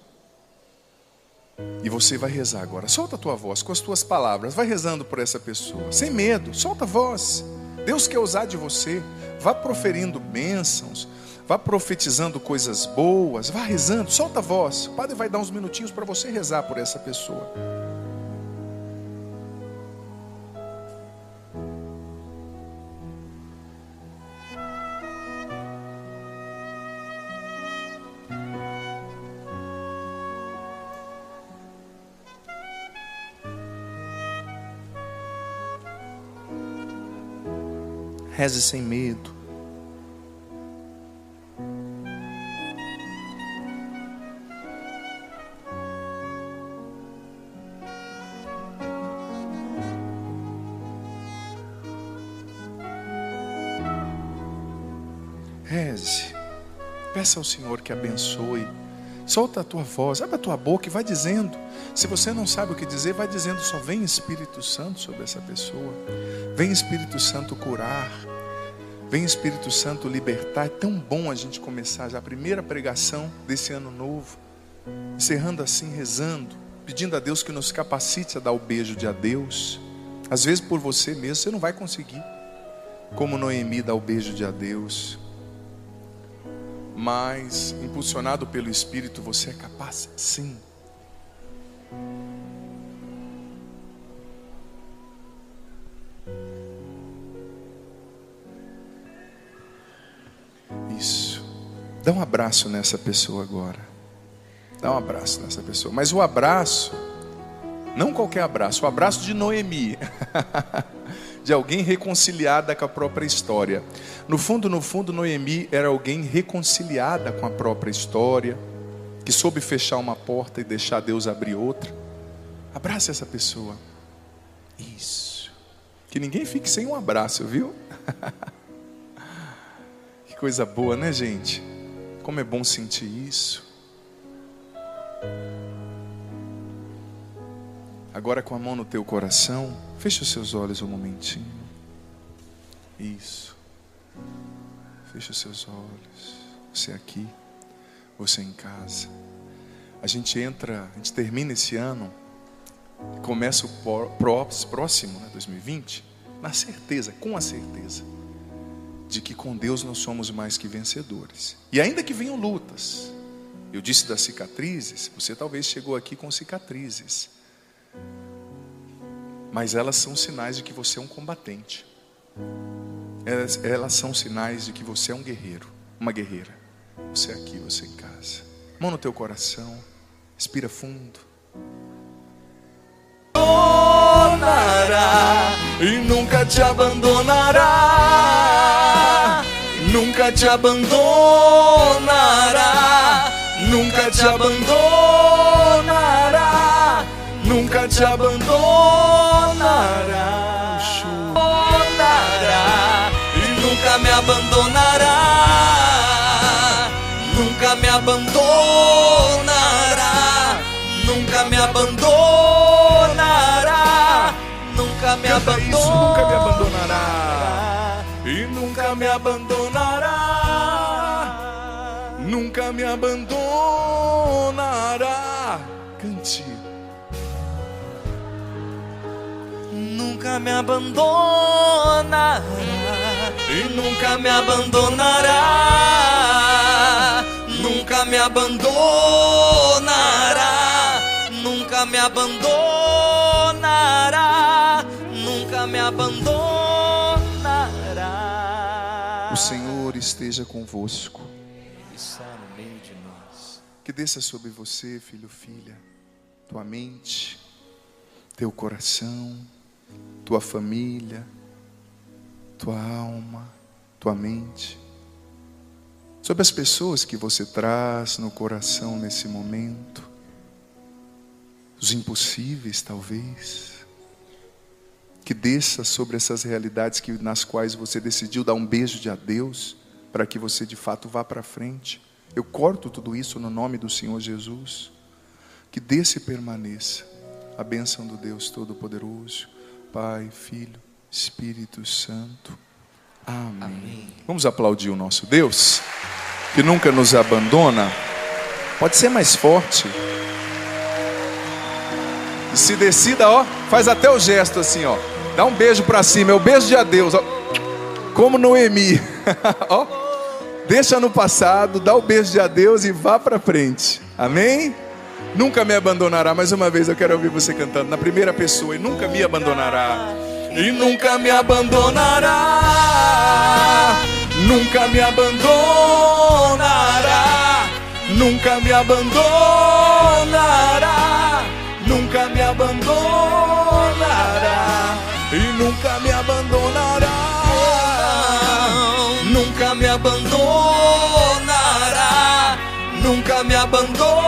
E você vai rezar agora. Solta a tua voz com as tuas palavras. Vai rezando por essa pessoa. Sem medo, solta a voz. Deus quer usar de você. Vá proferindo bênçãos. Vá profetizando coisas boas. Vá rezando, solta a voz. O padre vai dar uns minutinhos para você rezar por essa pessoa. Reze sem medo. Reze. Peça ao Senhor que abençoe. Solta a tua voz, abre a tua boca e vai dizendo. Se você não sabe o que dizer, vai dizendo só: vem Espírito Santo sobre essa pessoa. Vem Espírito Santo curar. Vem Espírito Santo libertar. É tão bom a gente começar já a primeira pregação desse ano novo, encerrando assim, rezando, pedindo a Deus que nos capacite a dar o beijo de adeus. Às vezes por você mesmo você não vai conseguir, como Noemi dá o beijo de adeus. Mas, impulsionado pelo Espírito, você é capaz, sim. Isso. Dá um abraço nessa pessoa agora. Dá um abraço nessa pessoa. Mas o abraço, não qualquer abraço, o abraço de Noemi. De alguém reconciliada com a própria história. No fundo, Noemi era alguém reconciliada com a própria história, que soube fechar uma porta e deixar Deus abrir outra. Abrace essa pessoa. Isso. Que ninguém fique sem um abraço, viu? Que coisa boa, né, gente? Como é bom sentir isso. Agora, com a mão no teu coração, fecha os seus olhos um momentinho. Isso. Fecha os seus olhos. Você aqui, você em casa. A gente termina esse ano, começa o próximo, né, 2020, na certeza, com a certeza, de que com Deus nós somos mais que vencedores. E ainda que venham lutas, eu disse das cicatrizes, você talvez chegou aqui com cicatrizes. Mas elas são sinais de que você é um combatente. Elas são sinais de que você é um guerreiro, uma guerreira. Você aqui, você em casa. Mão no teu coração. Respira fundo. E nunca te abandonará. Nunca te abandonará. Nunca te abandonará. Nunca te abandonará. E nunca me abandonará. Nunca me abandonará. Nunca me abandonará. Nunca me abandonará. Isso, nunca me abandonará. E nunca me abandonará. Nunca me abandonará. Cante. Nunca me abandonará. E nunca me abandonará. Nunca me abandonará. Nunca me abandonará. Nunca me abandonará. O Senhor esteja convosco. Ele está no meio de nós. Que desça sobre você, filho, filha, tua mente, teu coração, tua família, tua alma, tua mente. sobre as pessoas que você traz no coração nesse momento, os impossíveis talvez, que desça sobre essas realidades nas quais você decidiu dar um beijo de adeus, para que você de fato vá para frente. Eu corto tudo isso no nome do Senhor Jesus, que desça e permaneça a bênção do Deus Todo-Poderoso, Pai, Filho, Espírito Santo. Amém. Amém. Vamos aplaudir o nosso Deus, que nunca nos abandona. Pode ser mais forte. E se decida, ó, faz até o gesto assim, ó. Dá um beijo para cima, é o beijo de adeus, ó. Como Noemi. Ó. Deixa no passado, dá o beijo de adeus e vá para frente. Amém? Nunca me abandonará. Mais uma vez eu quero ouvir você cantando na primeira pessoa. E nunca me abandonará. E nunca me abandonará. Nunca me abandonará. Nunca me abandonará. Nunca me abandonará. E nunca me abandonará. Nunca me abandonará. Nunca me abandonará.